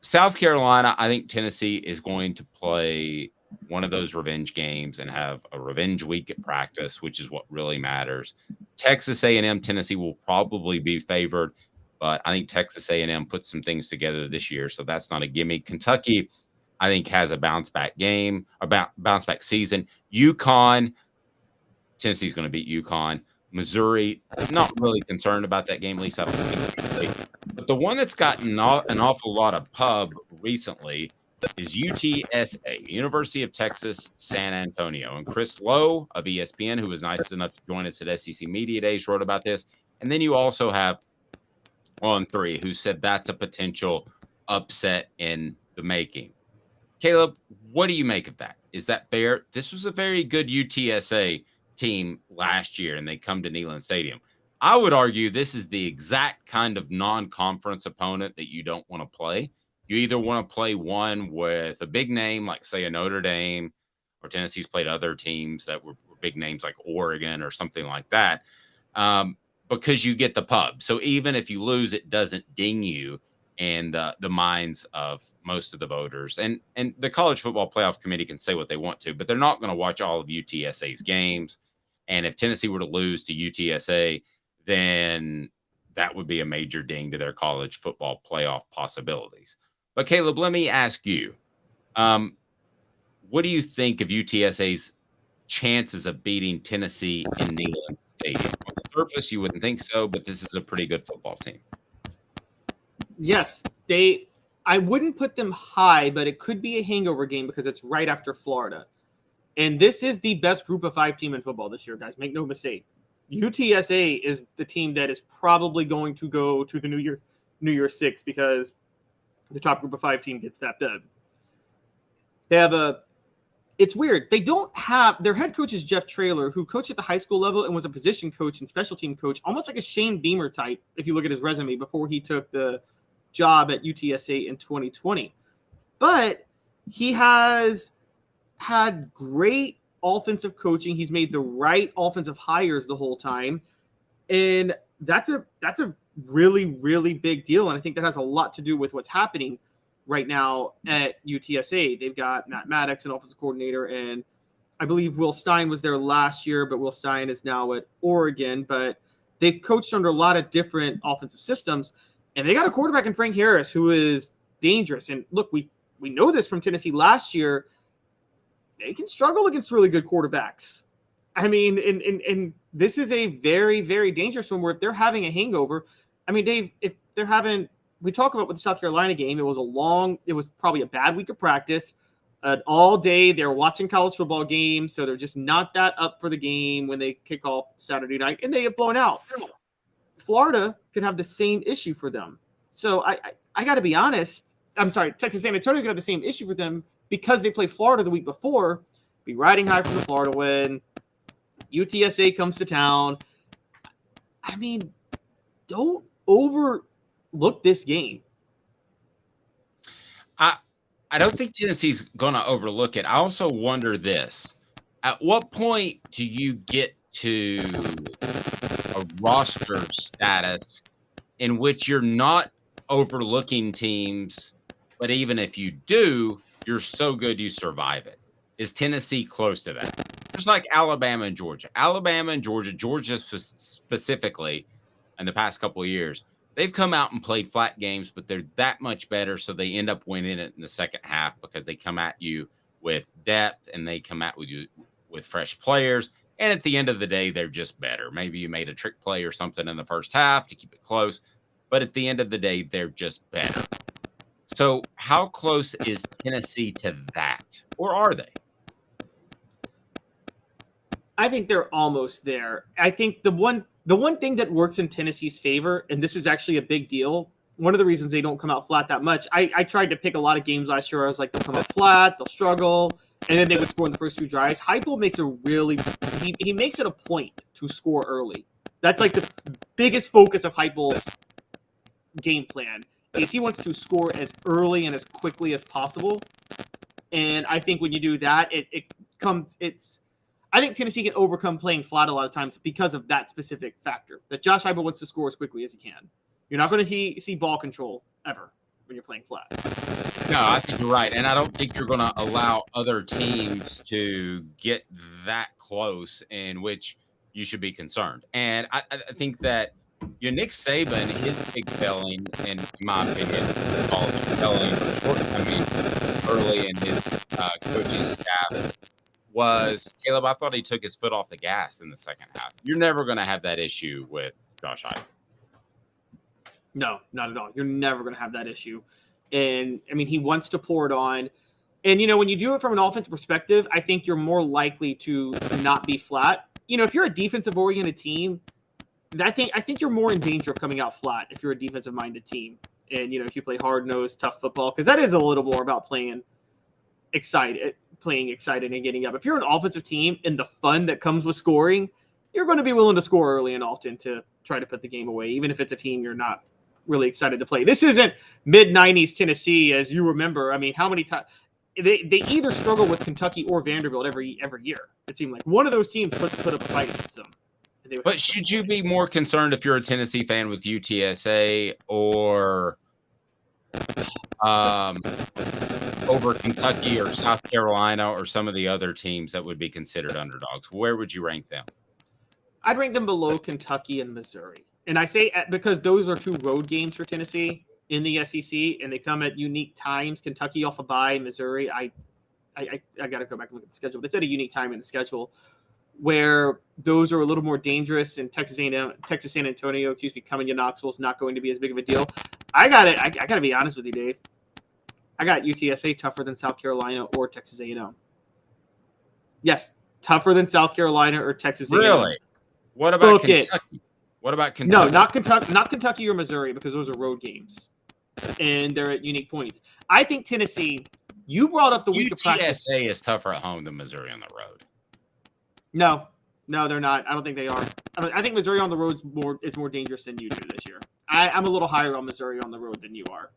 South Carolina, I think Tennessee is going to play one of those revenge games and have a revenge week at practice, which is what really matters. Texas A&M, Tennessee will probably be favored, but I think Texas A&M puts some things together this year, so that's not a gimme. Kentucky, I think, has a bounce-back game, a bounce-back season. UConn, Tennessee's going to beat UConn. Missouri, not really concerned about that game, at least I don't think. But the one that's gotten an awful lot of pub recently is UTSA, University of Texas, San Antonio. And Chris Lowe of ESPN, who was nice enough to join us at SEC Media Days, wrote about this. And then you also have On3, who said that's a potential upset in the making. Caleb, what do you make of that? Is that fair? This was a very good UTSA team last year, and they come to Neyland Stadium. I would argue this is the exact kind of non-conference opponent that you don't want to play. You either want to play one with a big name, like, say, a Notre Dame, or Tennessee's played other teams that were big names like Oregon or something like that, because you get the pub. So even if you lose, it doesn't ding you in the minds of most of the voters. And the College Football Playoff Committee can say what they want to, but they're not going to watch all of UTSA's games. And if Tennessee were to lose to UTSA, then that would be a major ding to their college football playoff possibilities. But Caleb, let me ask you, what do you think of UTSA's chances of beating Tennessee in Neyland Stadium? On the surface, you wouldn't think so, but this is a pretty good football team. Yes, I wouldn't put them high, but it could be a hangover game because it's right after Florida. And this is the best group of 5 team in football this year, guys. Make no mistake. UTSA is the team that is probably going to go to the New Year's Six because the top group of 5 team gets that dub. They have it's weird. They don't have, their head coach is Jeff Traylor, who coached at the high school level and was a position coach and special team coach, almost like a Shane Beamer type, if you look at his resume, before he took the job at UTSA in 2020. But he has had great offensive coaching. He's made the right offensive hires the whole time. And that's a really, really big deal. And I think that has a lot to do with what's happening right now at UTSA. They've got Matt Maddox, an offensive coordinator, and I believe Will Stein was there last year, but Will Stein is now at Oregon. But they've coached under a lot of different offensive systems. And they got a quarterback in Frank Harris who is dangerous. And look, we know this from Tennessee last year. They can struggle against really good quarterbacks. I mean, and this is a very, very dangerous one where if they're having a hangover, I mean, Dave, if they're having, we talk about with the South Carolina game, it was probably a bad week of practice. All day they're watching college football games, so they're just not that up for the game when they kick off Saturday night, and they get blown out. Florida could have the same issue for them. So I got to be honest. I'm sorry, Texas San Antonio could have the same issue for them because they play Florida the week before. Be riding high from the Florida win. UTSA comes to town. I mean, don't overlook this game. I don't think Tennessee's going to overlook it. I also wonder this. At what point do you get to a roster status in which you're not overlooking teams, but even if you do, you're so good you survive it? Is Tennessee close to that? Just like Alabama and Georgia. Georgia specifically, in the past couple of years, they've come out and played flat games, but they're that much better, so they end up winning it in the second half because they come at you with depth and they come at you with fresh players. And at the end of the day, they're just better. Maybe you made a trick play or something in the first half to keep it close, but at the end of the day, they're just better. So how close is Tennessee to that, or are they? I think they're almost there. I think the one thing that works in Tennessee's favor, and this is actually a big deal, one of the reasons they don't come out flat that much, I tried to pick a lot of games last year. I was like, they'll come out flat, they'll struggle, and then they would score in the first two drives. Heupel makes he makes it a point to score early. That's like the biggest focus of Heupel's game plan, is he wants to score as early and as quickly as possible. And I think when you do that, I think Tennessee can overcome playing flat a lot of times because of that specific factor, that Josh Heupel wants to score as quickly as he can. You're not going to see ball control ever when you're playing flat. No, I think you're right. And I don't think you're going to allow other teams to get that close in which you should be concerned. And I think that Nick Saban, his big failing, in my opinion, early in his coaching staff, was, Caleb, I thought he took his foot off the gas in the second half. You're never going to have that issue with Josh Heupel. No, not at all. You're never going to have that issue. And, I mean, he wants to pour it on. And, when you do it from an offensive perspective, I think you're more likely to not be flat. If you're a defensive-oriented team, I think you're more in danger of coming out flat if you're a defensive-minded team. And, if you play hard-nosed, tough football, because that is a little more about playing excited and getting up. If you're an offensive team and the fun that comes with scoring, you're going to be willing to score early and often to try to put the game away, even if it's a team you're not really excited to play. This isn't mid-90s Tennessee, as you remember. I mean, how many times they either struggle with Kentucky or Vanderbilt every year. It seemed like one of those teams put up a fight against them. But should you be more concerned if you're a Tennessee fan with UTSA or over Kentucky or South Carolina or some of the other teams that would be considered underdogs? Where would you rank them? I'd rank them below Kentucky and Missouri. And I say because those are two road games for Tennessee in the SEC, and they come at unique times. Kentucky off a bye, Missouri. I got to go back and look at the schedule, but it's at a unique time in the schedule where those are a little more dangerous, and Texas San Antonio, coming to Knoxville is not going to be as big of a deal. I got to be honest with you, Dave. I got UTSA tougher than South Carolina or Texas A&M. Yes, tougher than South Carolina or Texas A&M. Really? What about Kentucky? What about Kentucky? No, not Kentucky or Missouri, because those are road games, and they're at unique points. I think Tennessee. You brought up the week of practice. UTSA is tougher at home than Missouri on the road. No, they're not. I don't think they are. I think Missouri on the road is more dangerous than you do this year. I'm a little higher on Missouri on the road than you are,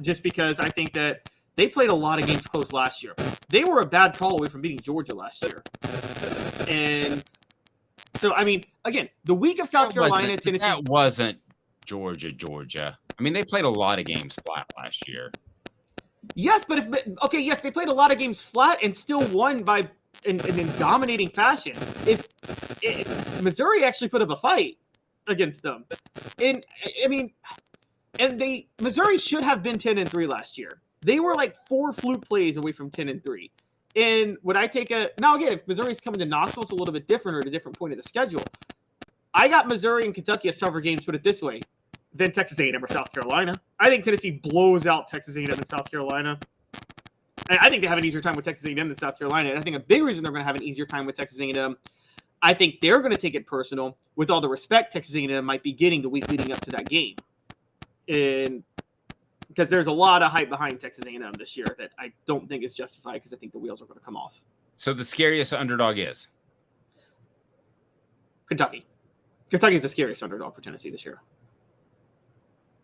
just because I think that they played a lot of games close last year. They were a bad call away from beating Georgia last year, and so I mean, again, the week of South Carolina, Tennessee. That wasn't Georgia. I mean, they played a lot of games flat last year. Yes, but yes, they played a lot of games flat and still won by in dominating fashion. If Missouri actually put up a fight against them, and I mean, And Missouri should have been 10-3 last year. They were like 4 fluke plays away from 10-3. And would I take now again, if Missouri's coming to Knoxville, it's a little bit different or at a different point of the schedule. I got Missouri and Kentucky as tougher games, put it this way, than Texas A&M or South Carolina. I think Tennessee blows out Texas A&M and South Carolina. And I think they have an easier time with Texas A&M than South Carolina. And I think a big reason they're going to have an easier time with Texas A&M, I think they're going to take it personal with all the respect Texas A&M might be getting the week leading up to that game. And because there's a lot of hype behind Texas A&M this year that I don't think is justified because I think the wheels are going to come off. So the scariest underdog is? Kentucky. Kentucky is the scariest underdog for Tennessee this year.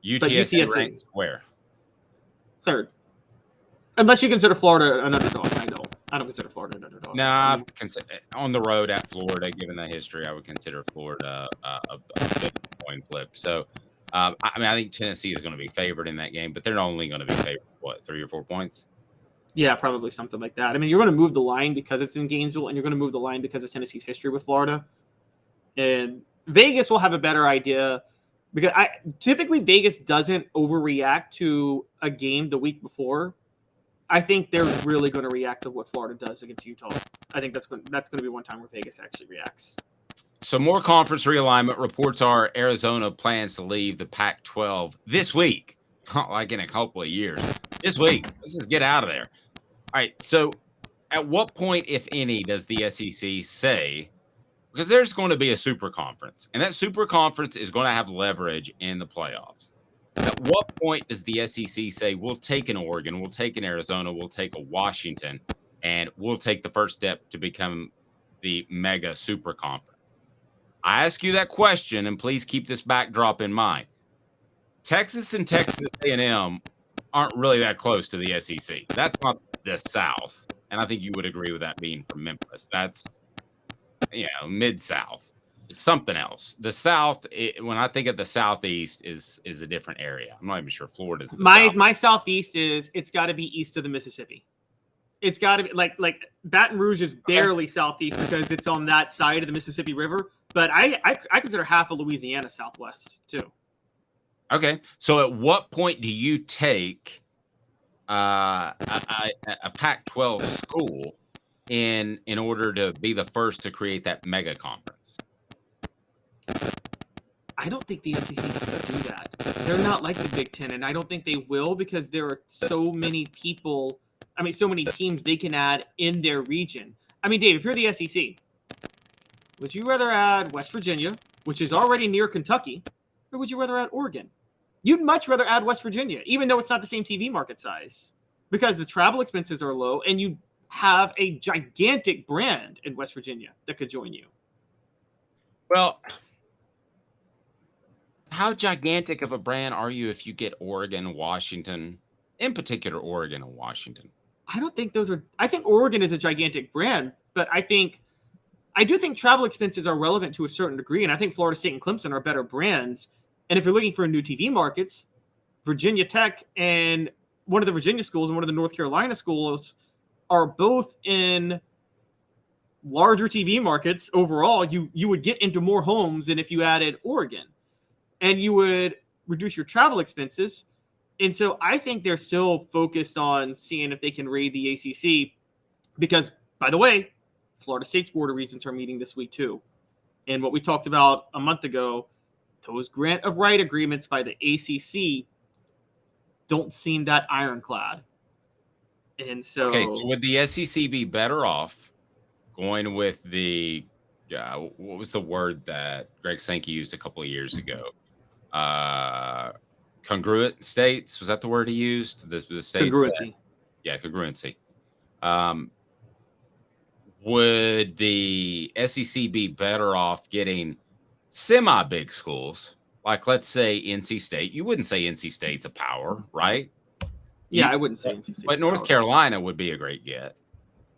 UTSA ranks where? Third. Unless you consider Florida an underdog. I don't consider Florida an underdog. Nah, on the road at Florida, given that history, I would consider Florida a big coin flip. So, I think Tennessee is going to be favored in that game, but they're only going to be favored, 3 or 4 points? Yeah, probably something like that. I mean, you're going to move the line because it's in Gainesville, and you're going to move the line because of Tennessee's history with Florida. And Vegas will have a better idea because typically Vegas doesn't overreact to a game the week before. I think they're really going to react to what Florida does against Utah. I think that's going to be one time where Vegas actually reacts. So more conference realignment. Reports are Arizona plans to leave the Pac-12 this week, not like in a couple of years. This week. Let's just get out of there. All right. So at what point, if any, does the SEC say, because there's going to be a super conference, and that super conference is going to have leverage in the playoffs. At what point does the SEC say, we'll take an Oregon, we'll take an Arizona, we'll take a Washington, and we'll take the first step to become the mega super conference? I ask you that question, and please keep this backdrop in mind. Texas and Texas A&M aren't really that close to the SEC. That's not the South, and I think you would agree with that being from Memphis. That's, Mid-South. It's something else. The South, when I think of the Southeast, is a different area. I'm not even sure Florida's the South. My Southeast it's got to be east of the Mississippi. It's got to be like Baton Rouge is barely Southeast because it's on that side of the Mississippi River. But I consider half of Louisiana Southwest too. Okay, so at what point do you take a Pac-12 school in order to be the first to create that mega conference? I don't think the SEC has to do that. They're not like the Big Ten, and I don't think they will because there are so many so many teams they can add in their region. I mean, Dave, if you're the SEC, would you rather add West Virginia, which is already near Kentucky, or would you rather add Oregon? You'd much rather add West Virginia, even though it's not the same TV market size, because the travel expenses are low, and you have a gigantic brand in West Virginia that could join you. Well, how gigantic of a brand are you if you get Oregon, Washington, in particular Oregon and Washington? I don't think I think Oregon is a gigantic brand, but I do think travel expenses are relevant to a certain degree, and I think Florida State and Clemson are better brands. And if you're looking for new TV markets, Virginia Tech and one of the Virginia schools and one of the North Carolina schools are both in larger TV markets overall. You would get into more homes than if you added Oregon, and you would reduce your travel expenses. And so I think they're still focused on seeing if they can raid the ACC because, by the way, Florida State's Board of Regents are meeting this week too. And what we talked about a month ago, those grant of right agreements by the ACC don't seem that ironclad. And so... Okay, so would the SEC be better off going with the... what was the word that Greg Sankey used a couple of years ago? Congruent states, was that the word he used? The states congruency. Congruency. Would the SEC be better off getting semi-big schools, like let's say NC State? You wouldn't say NC State's a power, right? Yeah, I wouldn't say NC State. But North Carolina would be a great get.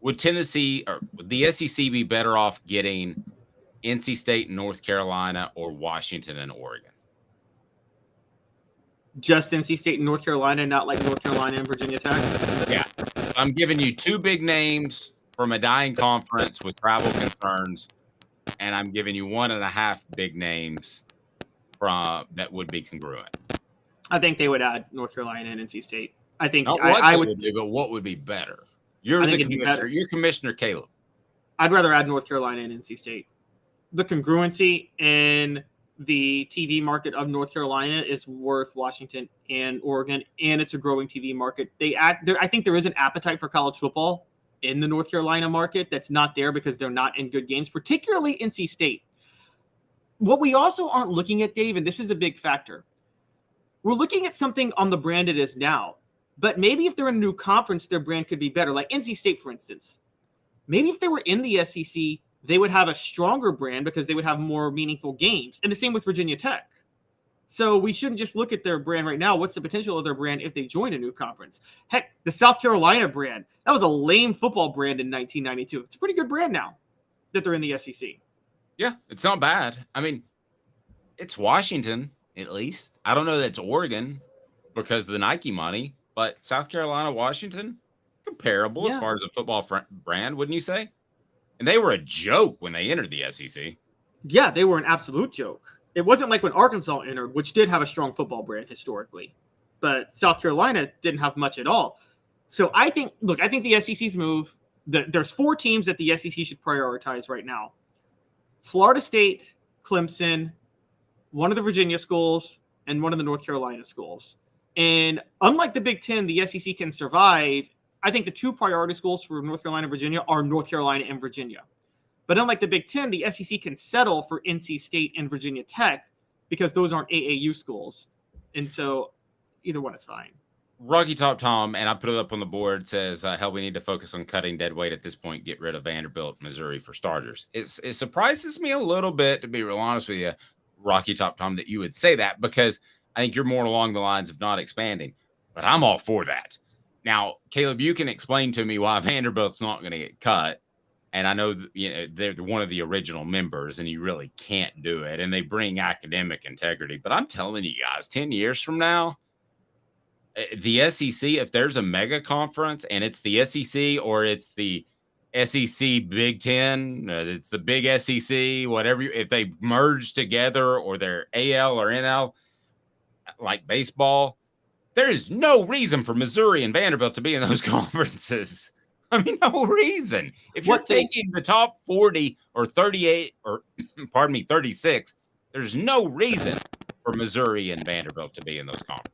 Would Tennessee or would the SEC be better off getting NC State and North Carolina or Washington and Oregon? Just NC State and North Carolina, not like North Carolina and Virginia Tech? Yeah. I'm giving you two big names from a dying conference with travel concerns, and I'm giving you 1.5 big names from that would be congruent. I think they would add North Carolina and NC State. I think Not I what would do, but what would be better? You're I the think it'd be commissioner. better. You're Commissioner Caleb. I'd rather add North Carolina and NC State. The congruency in the TV market of North Carolina is worth Washington and Oregon, and it's a growing TV market. I think there is an appetite for college football in the North Carolina market that's not there because they're not in good games, particularly NC State. What we also aren't looking at, Dave, and this is a big factor, we're looking at something on the brand it is now, but maybe if they're in a new conference, their brand could be better. Like NC State, for instance. Maybe if they were in the SEC, they would have a stronger brand because they would have more meaningful games. And the same with Virginia Tech. So we shouldn't just look at their brand right now. What's the potential of their brand if they join a new conference? Heck, the South Carolina brand, that was a lame football brand in 1992. It's a pretty good brand now that they're in the SEC. Yeah, it's not bad. I mean, it's Washington, at least. I don't know that it's Oregon because of the Nike money, but South Carolina, Washington, comparable as far as a football brand, wouldn't you say? And they were a joke when they entered the SEC. Yeah, they were an absolute joke. It wasn't like when Arkansas entered, which did have a strong football brand historically. But South Carolina didn't have much at all. So I think the SEC's move, there's 4 teams that the SEC should prioritize right now. Florida State, Clemson, one of the Virginia schools, and one of the North Carolina schools. And unlike the Big Ten, the SEC can survive. I think the 2 priority schools for North Carolina and Virginia are North Carolina and Virginia. But unlike the Big Ten, the SEC can settle for NC State and Virginia Tech because those aren't AAU schools. And so either one is fine. Rocky Top Tom, and I put it up on the board, says, hell, we need to focus on cutting dead weight at this point, get rid of Vanderbilt, Missouri for starters. It surprises me a little bit, to be real honest with you, Rocky Top Tom, that you would say that because I think you're more along the lines of not expanding. But I'm all for that. Now, Caleb, you can explain to me why Vanderbilt's not going to get cut. And I know they're one of the original members, and you really can't do it. And they bring academic integrity. But I'm telling you guys, 10 years from now, the SEC, if there's a mega conference and it's the SEC or it's the SEC Big Ten, it's the big SEC, whatever, if they merge together or they're AL or NL, like baseball, there is no reason for Missouri and Vanderbilt to be in those conferences. I mean, no reason. If you're taking the top 40 or 38 or, 36, there's no reason for Missouri and Vanderbilt to be in those conferences.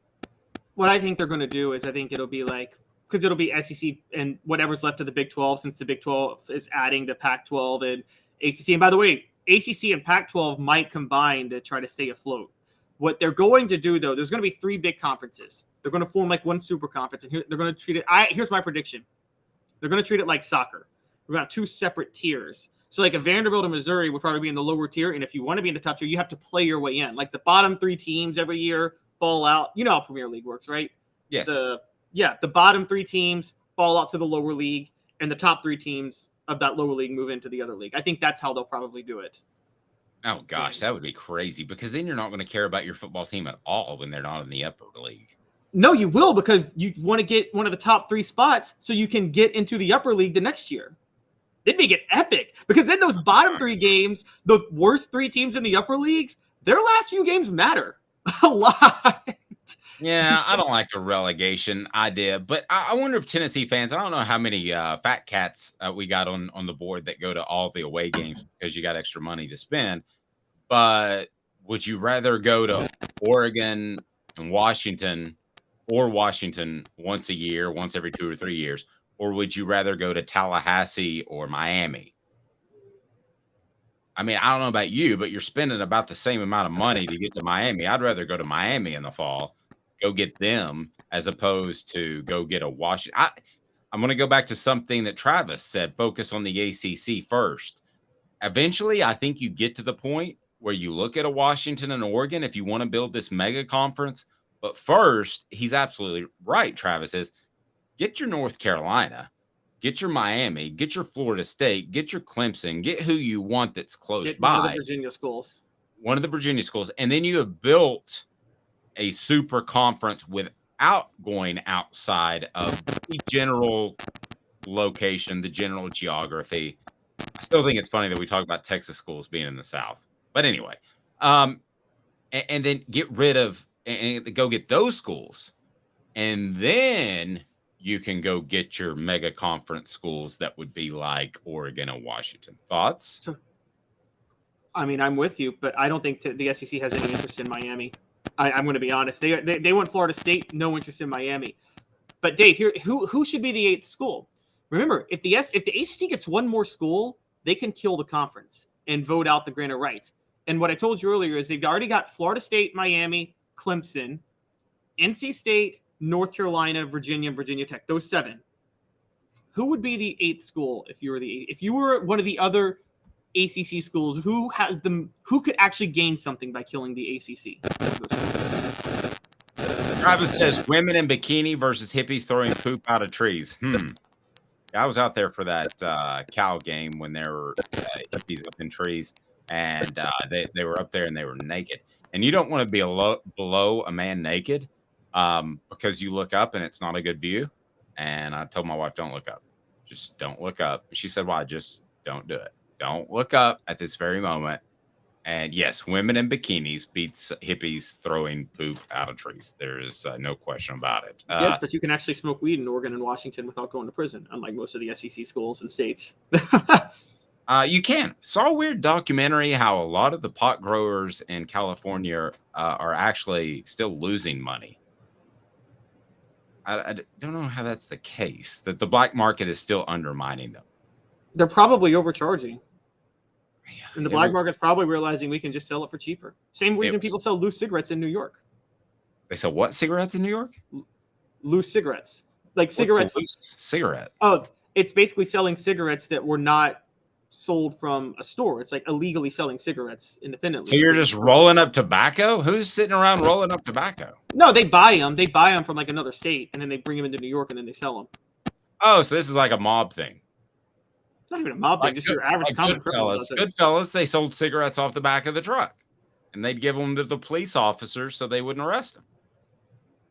What I think they're going to do is I think it'll be like, because it'll be SEC and whatever's left of the Big 12, since the Big 12 is adding to Pac-12 and ACC. And by the way, ACC and Pac-12 might combine to try to stay afloat. What they're going to do, though, there's going to be 3 big conferences. They're going to form like one super conference, and they're going to treat it. Here's my prediction: they're going to treat it like soccer. We're going to have 2 separate tiers. So, like a Vanderbilt and Missouri would probably be in the lower tier, and if you want to be in the top tier, you have to play your way in. Like the bottom 3 teams every year fall out. You know how Premier League works, right? Yes. The bottom 3 teams fall out to the lower league, and the top 3 teams of that lower league move into the other league. I think that's how they'll probably do it. Oh, gosh, that would be crazy because then you're not going to care about your football team at all when they're not in the upper league. No, you will, because you want to get one of the top 3 spots so you can get into the upper league the next year. It'd make it epic because then those bottom 3 games, the worst 3 teams in the upper leagues, their last few games matter a lot. Yeah, I don't like the relegation idea, but I wonder if Tennessee fans, I don't know how many fat cats we got on the board that go to all the away games because you got extra money to spend, but would you rather go to Oregon and Washington or Washington once a year, once every 2 or 3 years, or would you rather go to Tallahassee or Miami? I mean, I don't know about you, but you're spending about the same amount of money to get to Miami. I'd rather go to Miami in the fall, go get them, as opposed to go get a Washington. I'm going to go back to something that Travis said, focus on the ACC first. Eventually, I think you get to the point where you look at a Washington and Oregon if you want to build this mega conference. But first, he's absolutely right, Travis, is get your North Carolina, get your Miami, get your Florida State, get your Clemson, get who you want that's close by. One of the Virginia schools. One of the Virginia schools. And then you have built a super conference without going outside of the general location, the general geography. I still think it's funny that we talk about Texas schools being in the South. But anyway, and then get rid of and go get those schools. And then you can go get your mega conference schools that would be like Oregon and Washington. Thoughts? So, I mean, I'm with you, but I don't think the SEC has any interest in Miami. I'm going to be honest. They want Florida State, no interest in Miami. But Dave, here, who should be the 8th school? Remember, if the ACC gets one more school, they can kill the conference and vote out the grant of rights. And what I told you earlier is they've already got Florida State, Miami, Clemson, NC State, North Carolina, Virginia, Virginia Tech. Those 7. Who would be the 8th school if you were one of the other ACC schools? Who could actually gain something by killing the ACC? Travis says women in bikini versus hippies throwing poop out of trees. I was out there for that Cal game when there were hippies up in trees, and they were up there and they were naked. And you don't want to be below a man naked because you look up and it's not a good view. And I told my wife, don't look up. Just don't look up. She said, why? Just don't do it. Don't look up at this very moment. And yes, women in bikinis beats hippies throwing poop out of trees. There is no question about it. Yes, but you can actually smoke weed in Oregon and Washington without going to prison, unlike most of the SEC schools and states. You can. Saw a weird documentary how a lot of the pot growers in California are actually still losing money. I don't know how that's the case, that the black market is still undermining them. They're probably overcharging. And the black market's probably realizing we can just sell it for cheaper. Same reason people sell loose cigarettes in New York. They sell what cigarettes in New York? Loose cigarettes. Like cigarettes. What's a loose cigarette? Oh, it's basically selling cigarettes that were not sold from a store. It's like illegally selling cigarettes independently. So you're just rolling up tobacco? Who's sitting around rolling up tobacco? No, they buy them. They buy them from like another state, and then they bring them into New York, and then they sell them. Oh, so this is like a mob thing. It's not even a mob thing, just your average common criminal. Goodfellas, they sold cigarettes off the back of the truck, and they'd give them to the police officers so they wouldn't arrest them.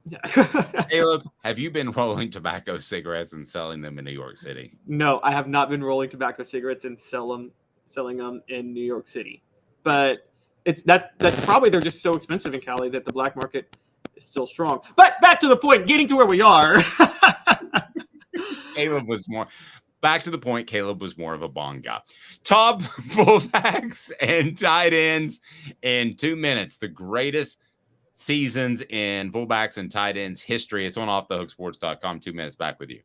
Yeah. Caleb, have you been rolling tobacco cigarettes and selling them in New York City? No, I have not been rolling tobacco cigarettes and selling them in New York City. But that's probably they're just so expensive in Cali that the black market is still strong. But back to the point, getting to where we are. Caleb was more. Back to the point, Caleb was more of a bong guy. Top fullbacks and tight ends in 2 minutes. The greatest seasons in fullbacks and tight ends history. It's on offthehooksports.com. 2 minutes, back with you.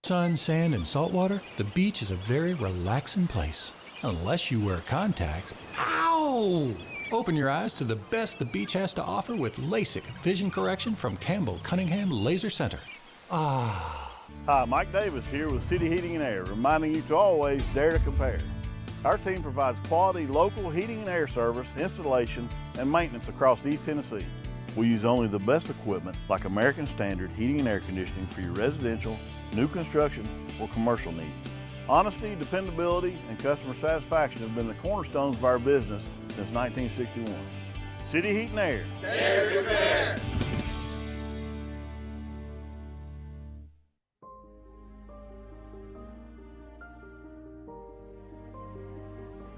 Sun, sand, and salt water, the beach is a very relaxing place. Unless you wear contacts. Ow! Open your eyes to the best the beach has to offer with LASIK vision correction from Campbell Cunningham Laser Center. Hi, Mike Davis here with City Heating and Air, reminding you to always dare to compare. Our team provides quality local heating and air service, installation, and maintenance across East Tennessee. We use only the best equipment like American Standard heating and air conditioning for your residential, new construction, or commercial needs. Honesty, dependability, and customer satisfaction have been the cornerstones of our business since 1961. City Heat and Air. Dare to compare.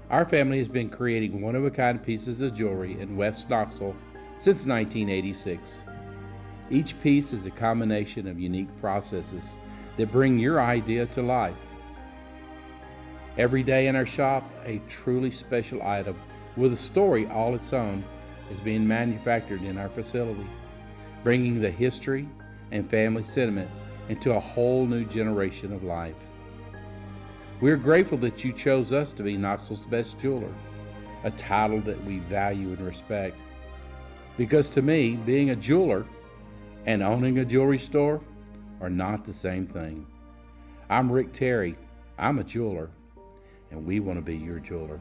Our family has been creating one-of-a-kind pieces of jewelry in West Knoxville since 1986. Each piece is a combination of unique processes that bring your idea to life. Every day in our shop, a truly special item with a story all its own is being manufactured in our facility, bringing the history and family sentiment into a whole new generation of life. We're grateful that you chose us to be Knoxville's best jeweler, a title that we value and respect. Because to me, being a jeweler and owning a jewelry store are not the same thing. I'm Rick Terry. I'm a jeweler, and we want to be your jeweler.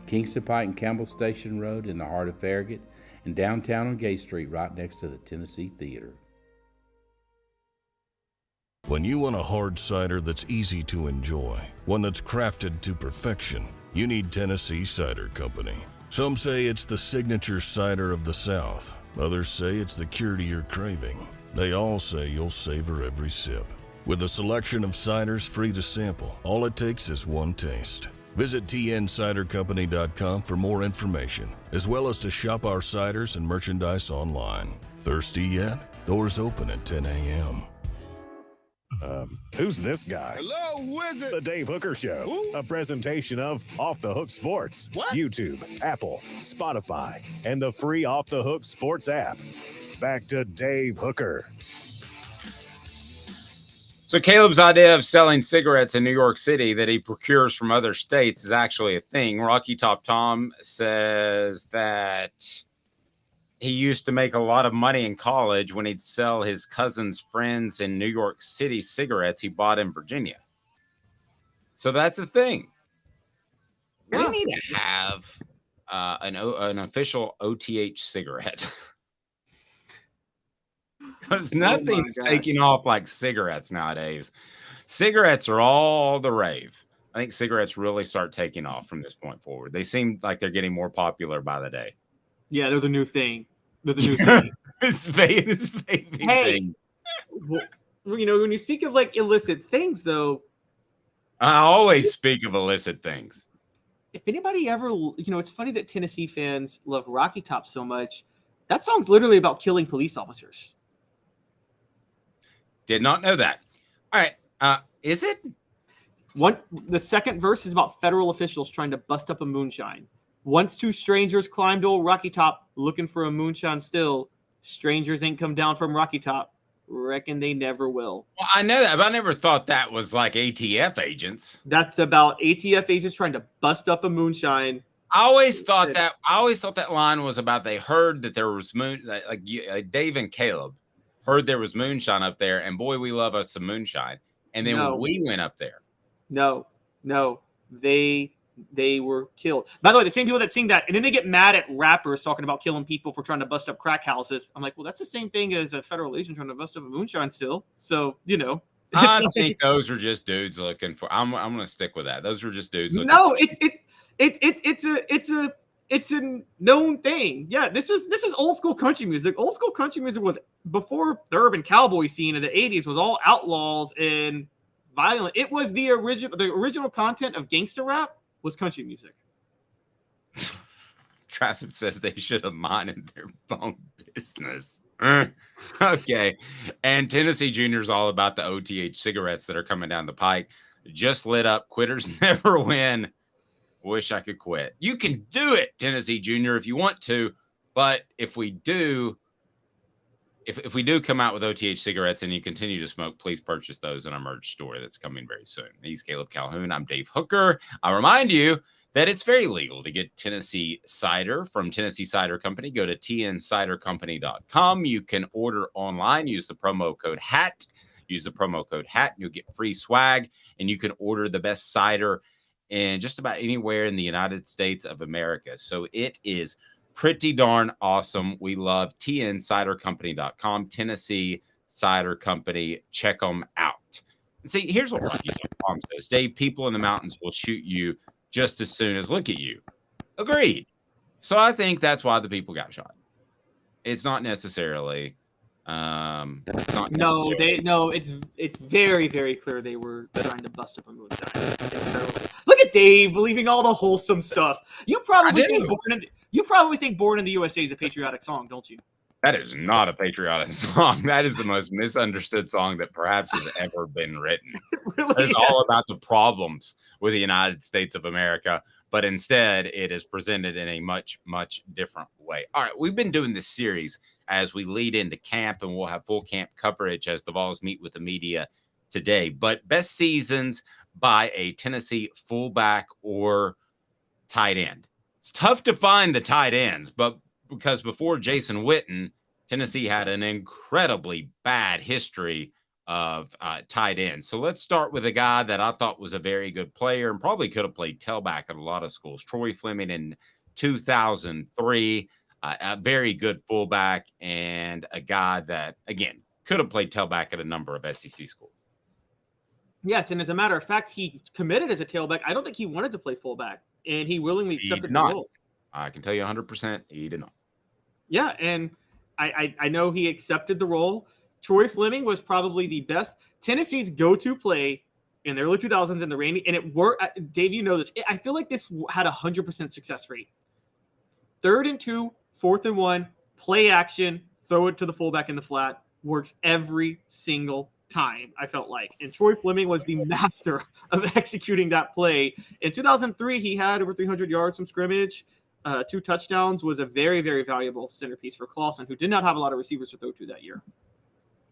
Kingston Pike and Campbell Station Road in the heart of Farragut, and downtown on Gay Street right next to the Tennessee Theater. When you want a hard cider that's easy to enjoy, one that's crafted to perfection, you need Tennessee Cider Company. Some say it's the signature cider of the South. Others say it's the cure to your craving. They all say you'll savor every sip. With a selection of ciders free to sample, all it takes is one taste. Visit tncidercompany.com for more information, as well as to shop our ciders and merchandise online. Thirsty yet? Doors open at 10 a.m. Who's this guy? Hello, who is it? The Dave Hooker Show, Who? a presentation of Off the Hook Sports, What? YouTube, Apple, Spotify, and the free Off the Hook Sports app. Back to Dave Hooker. So Caleb's idea of selling cigarettes in New York City that he procures from other states is actually a thing. Rocky Top Tom says that he used to make a lot of money in college when he'd sell his cousin's friends in New York City cigarettes he bought in Virginia. So that's a thing. We need to have an official OTH cigarette. Because nothing's taking off like cigarettes nowadays. Cigarettes are all the rave. I think cigarettes really start taking off from this point forward. They seem like they're getting more popular by the day. Yeah, they're the new thing. They're the new thing. This vaping thing. Well, when you speak of like illicit things, though, I always speak of illicit things. If anybody ever, it's funny that Tennessee fans love Rocky Top so much. That song's literally about killing police officers. Did not know that. All right. Is it? The second verse is about federal officials trying to bust up a moonshine. Once two strangers climbed old Rocky Top looking for a moonshine still. Strangers ain't come down from Rocky Top. Reckon they never will. Well, I know that, but I never thought that was like ATF agents. That's about ATF agents trying to bust up a moonshine. I always thought that line was about they heard that there was like Dave and Caleb heard there was moonshine up there, and boy, we love us some moonshine. And then when we went up there. No, they were killed. By the way, the same people that sing that, and then they get mad at rappers talking about killing people for trying to bust up crack houses. I'm like, well, that's the same thing as a federal agent trying to bust up a moonshine still. So, I think those are just dudes looking for. I'm going to stick with that. Those were just dudes. No, it's a known thing. Yeah, this is old school country music. Old school country music was before the urban cowboy scene of the 80s was all outlaws and violent. It was the original content of gangster rap was country music. Travis says they should have minded their own business. Okay. And Tennessee Junior's all about the OTH cigarettes that are coming down the pike. Just lit up. Quitters never win. Wish I could quit. You can do it, Tennessee Junior, if you want to. But if we do come out with OTH cigarettes and you continue to smoke, please purchase those in our merch store that's coming very soon. He's Caleb Calhoun. I'm Dave Hooker. I remind you that it's very legal to get Tennessee cider from Tennessee Cider Company. Go to tncidercompany.com. You can order online. Use the promo code HAT. Use the promo code HAT. You'll get free swag, and you can order the best cider in just about anywhere in the United States of America. So it is pretty darn awesome. We love tncidercompany.com, Tennessee Cider Company. Check them out. And see, here's what Rocky Tom says. Dave, people in the mountains will shoot you just as soon as look at you. Agreed. So I think that's why the people got shot. It's not necessarily. It's very, very clear they were trying to bust up a moonshine. Look at Dave believing all the wholesome stuff. You probably think Born in the USA is a patriotic song, don't you? That is not a patriotic song. That is the most misunderstood song that perhaps has ever been written. It's all about the problems with the United States of America, but instead it is presented in a much, much different way. All right, we've been doing this series as we lead into camp, and we'll have full camp coverage as the Vols meet with the media today. But best seasons by a Tennessee fullback or tight end. It's tough to find the tight ends, but because before Jason Witten, Tennessee had an incredibly bad history of tight ends. So let's start with a guy that I thought was a very good player and probably could have played tailback at a lot of schools. Troy Fleming in 2003, a very good fullback and a guy that, again, could have played tailback at a number of SEC schools. Yes, and as a matter of fact, he committed as a tailback. I don't think he wanted to play fullback, and he willingly accepted the role. I can tell you 100% he did not. Yeah, and I know he accepted the role. Troy Fleming was probably the best. Tennessee's go-to play in the early 2000s in the rainy, and it worked. Dave, you know this. I feel like this had 100% success rate. 3rd and 2, 4th and 1, play action, throw it to the fullback in the flat. Works every single time, I felt like. And Troy Fleming was the master of executing that play. In 2003, he had over 300 yards from scrimmage. 2 touchdowns, was a very, very valuable centerpiece for Clausen, who did not have a lot of receivers to throw to that year.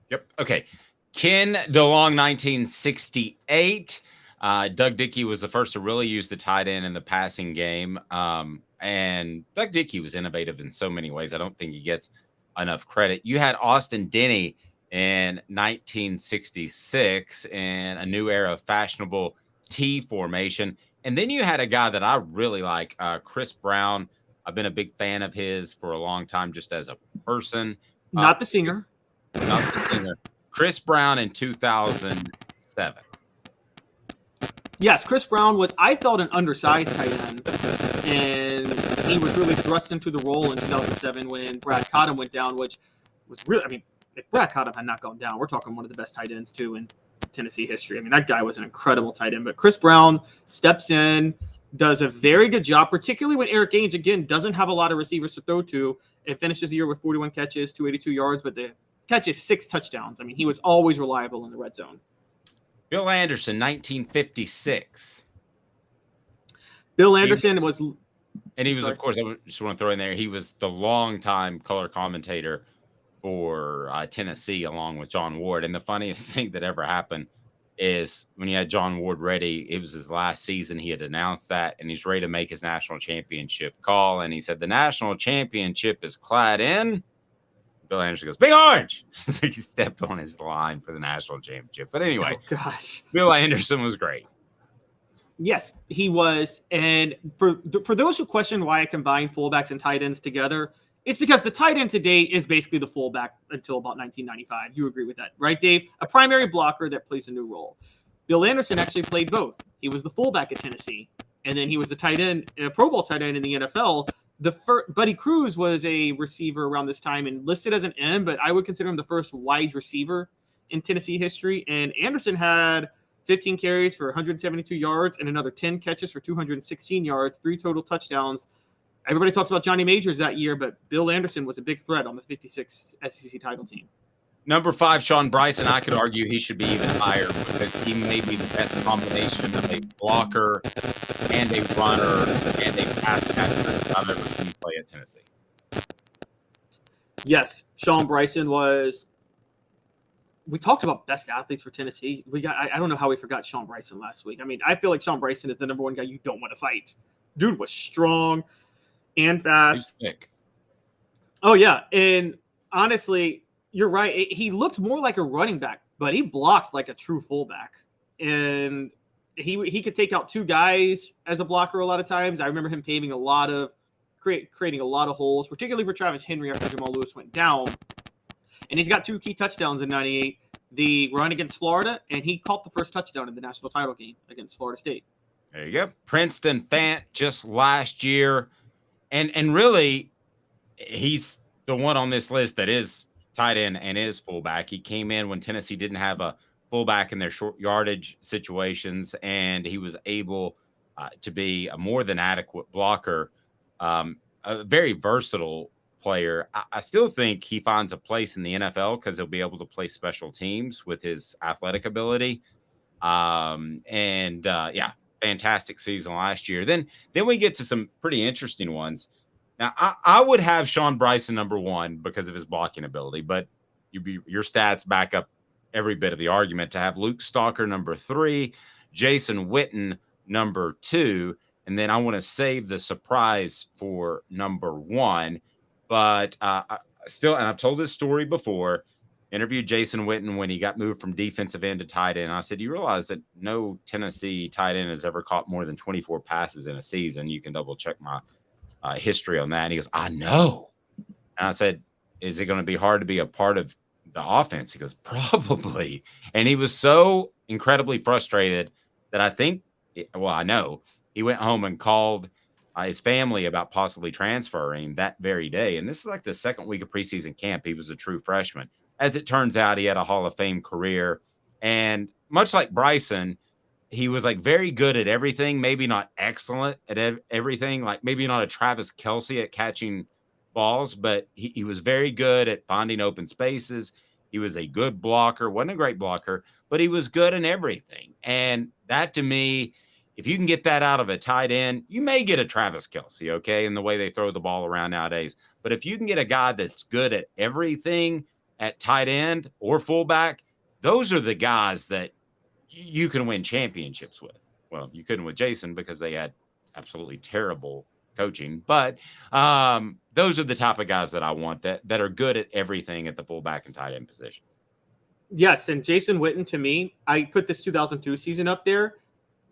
Yep. Okay. Ken DeLong, 1968. Doug Dickey was the first to really use the tight end in the passing game. And Doug Dickey was innovative in so many ways. I don't think he gets enough credit. You had Austin Denny in 1966 in a new era of fashionable T formation. And then you had a guy that I really like, Chris Brown. I've been a big fan of his for a long time, just as a person. Not the singer. Not the singer. Chris Brown in 2007. Yes, Chris Brown was, I thought, an undersized tight end. And he was really thrust into the role in 2007 when Brad Cotton went down, which was really, I mean, if Brad Cotton had not gone down, we're talking one of the best tight ends, too, in Tennessee history. I mean, that guy was an incredible tight end. But Chris Brown steps in, does a very good job, particularly when Eric Ainge, again, doesn't have a lot of receivers to throw to, and finishes the year with 41 catches, 282 yards, but the catches 6 touchdowns. I mean, he was always reliable in the red zone. Bill Anderson, 1956. Bill Anderson was, of course, I just want to throw in there, he was the longtime color commentator for Tennessee, along with John Ward. And the funniest thing that ever happened is when he had John Ward ready, it was his last season. He had announced that, and he's ready to make his national championship call. And he said, the national championship is clad in. Bill Anderson goes, Big Orange. So he stepped on his line for the national championship. But anyway, oh gosh, Bill Anderson was great. Yes, he was. And for those who question why I combine fullbacks and tight ends together, it's because the tight end today is basically the fullback until about 1995. You agree with that, right, Dave? A primary blocker that plays a new role. Bill Anderson actually played both. He was the fullback at Tennessee, and then he was the tight end, a Pro Bowl tight end in the NFL. Buddy Cruz was a receiver around this time and listed as an M, but I would consider him the first wide receiver in Tennessee history. And Anderson had 15 carries for 172 yards and another 10 catches for 216 yards, 3 total touchdowns. Everybody talks about Johnny Majors that year, but Bill Anderson was a big threat on the 56 SEC title team. Number 5, Sean Bryson. I could argue he should be even higher because he may be the best combination of a blocker and a runner and a pass catcher I've ever seen play at Tennessee. Yes, Sean Bryson was. We talked about best athletes for Tennessee. I don't know how we forgot Sean Bryson last week. I mean, I feel like Sean Bryson is the number one guy you don't want to fight. Dude was strong and fast. He's thick. Oh, yeah. And honestly, you're right. He looked more like a running back, but he blocked like a true fullback. And he could take out 2 guys as a blocker a lot of times. I remember him paving a lot of creating a lot of holes, particularly for Travis Henry after Jamal Lewis went down. And he's got 2 key touchdowns in 98, the run against Florida, and he caught the first touchdown in the national title game against Florida State. There you go. Princeton Fant just last year. And really, he's the one on this list that is tight end and is fullback. He came in when Tennessee didn't have a fullback in their short yardage situations, and he was able to be a more than adequate blocker, a very versatile player. I still think he finds a place in the NFL because he'll be able to play special teams with his athletic ability. Fantastic season last year. Then we get to some pretty interesting ones. Now, I would have Sean Bryson number 1 because of his blocking ability, but your stats back up every bit of the argument to have Luke Stalker number 3, Jason Witten number 2, and then I want to save the surprise for number 1. But still, and I've told this story before, interviewed Jason Witten when he got moved from defensive end to tight end. I said, you realize that no Tennessee tight end has ever caught more than 24 passes in a season. You can double check my history on that. And he goes, I know. And I said, is it going to be hard to be a part of the offense? He goes, probably. And he was so incredibly frustrated that I know he went home and called his family about possibly transferring that very day. And this is like the second week of preseason camp. He was a true freshman. As it turns out, he had a Hall of Fame career. And much like Bryson, he was like very good at everything, maybe not excellent at everything, like maybe not a Travis Kelce at catching balls, but he was very good at finding open spaces. He was a good blocker, wasn't a great blocker, but he was good in everything. And that to me, if you can get that out of a tight end, you may get a Travis Kelce, okay, in the way they throw the ball around nowadays. But if you can get a guy that's good at everything at tight end or fullback, those are the guys that you can win championships with. Well, you couldn't with Jason because they had absolutely terrible coaching, but those are the type of guys that I want that are good at everything at the fullback and tight end positions. Yes, and Jason Witten, to me, I put this 2002 season up there,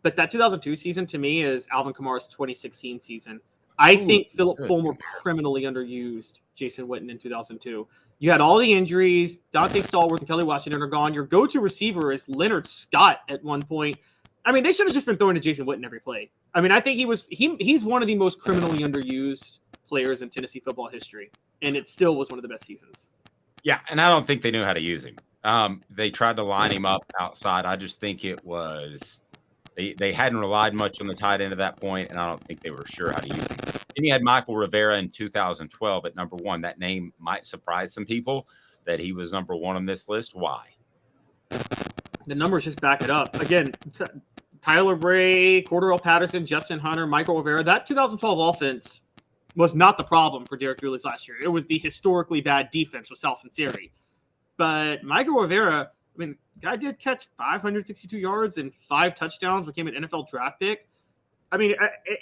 but that 2002 season to me is Alvin Kamara's 2016 season. I think Philip Fulmer criminally underused Jason Witten in 2002. You had all the injuries. Dante Stallworth and Kelly Washington are gone. Your go-to receiver is Leonard Scott at one point. I mean, they should have just been throwing to Jason Witten every play. I mean, I think he's one of the most criminally underused players in Tennessee football history, and it still was one of the best seasons. Yeah, and I don't think they knew how to use him. They tried to line him up outside. I just think it was they hadn't relied much on the tight end at that point, and I don't think they were sure how to use him. Then you had Michael Rivera in 2012 at number 1. That name might surprise some people that he was number 1 on this list. Why? The numbers just back it up. Again, Tyler Bray, Cordarrelle Patterson, Justin Hunter, Michael Rivera. That 2012 offense was not the problem for Derek Dooley's last year. It was the historically bad defense with Sal Sinceri. But Michael Rivera, I mean, the guy did catch 562 yards and 5 touchdowns, became an NFL draft pick. I mean,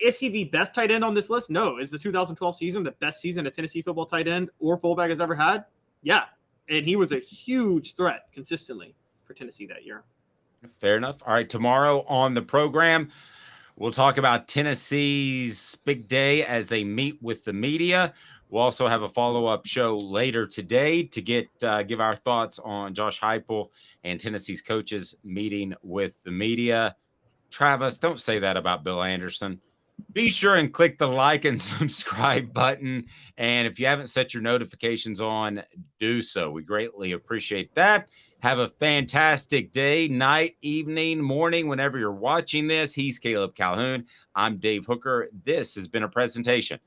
is he the best tight end on this list? No. Is the 2012 season the best season a Tennessee football tight end or fullback has ever had? Yeah. And he was a huge threat consistently for Tennessee that year. Fair enough. All right, tomorrow on the program, we'll talk about Tennessee's big day as they meet with the media. We'll also have a follow-up show later today to give our thoughts on Josh Heupel and Tennessee's coaches meeting with the media. Travis, don't say that about Bill Anderson. Be sure and click the like and subscribe button. And if you haven't set your notifications on, do so. We greatly appreciate that. Have a fantastic day, night, evening, morning, whenever you're watching this. He's Caleb Calhoun. I'm Dave Hooker. This has been a presentation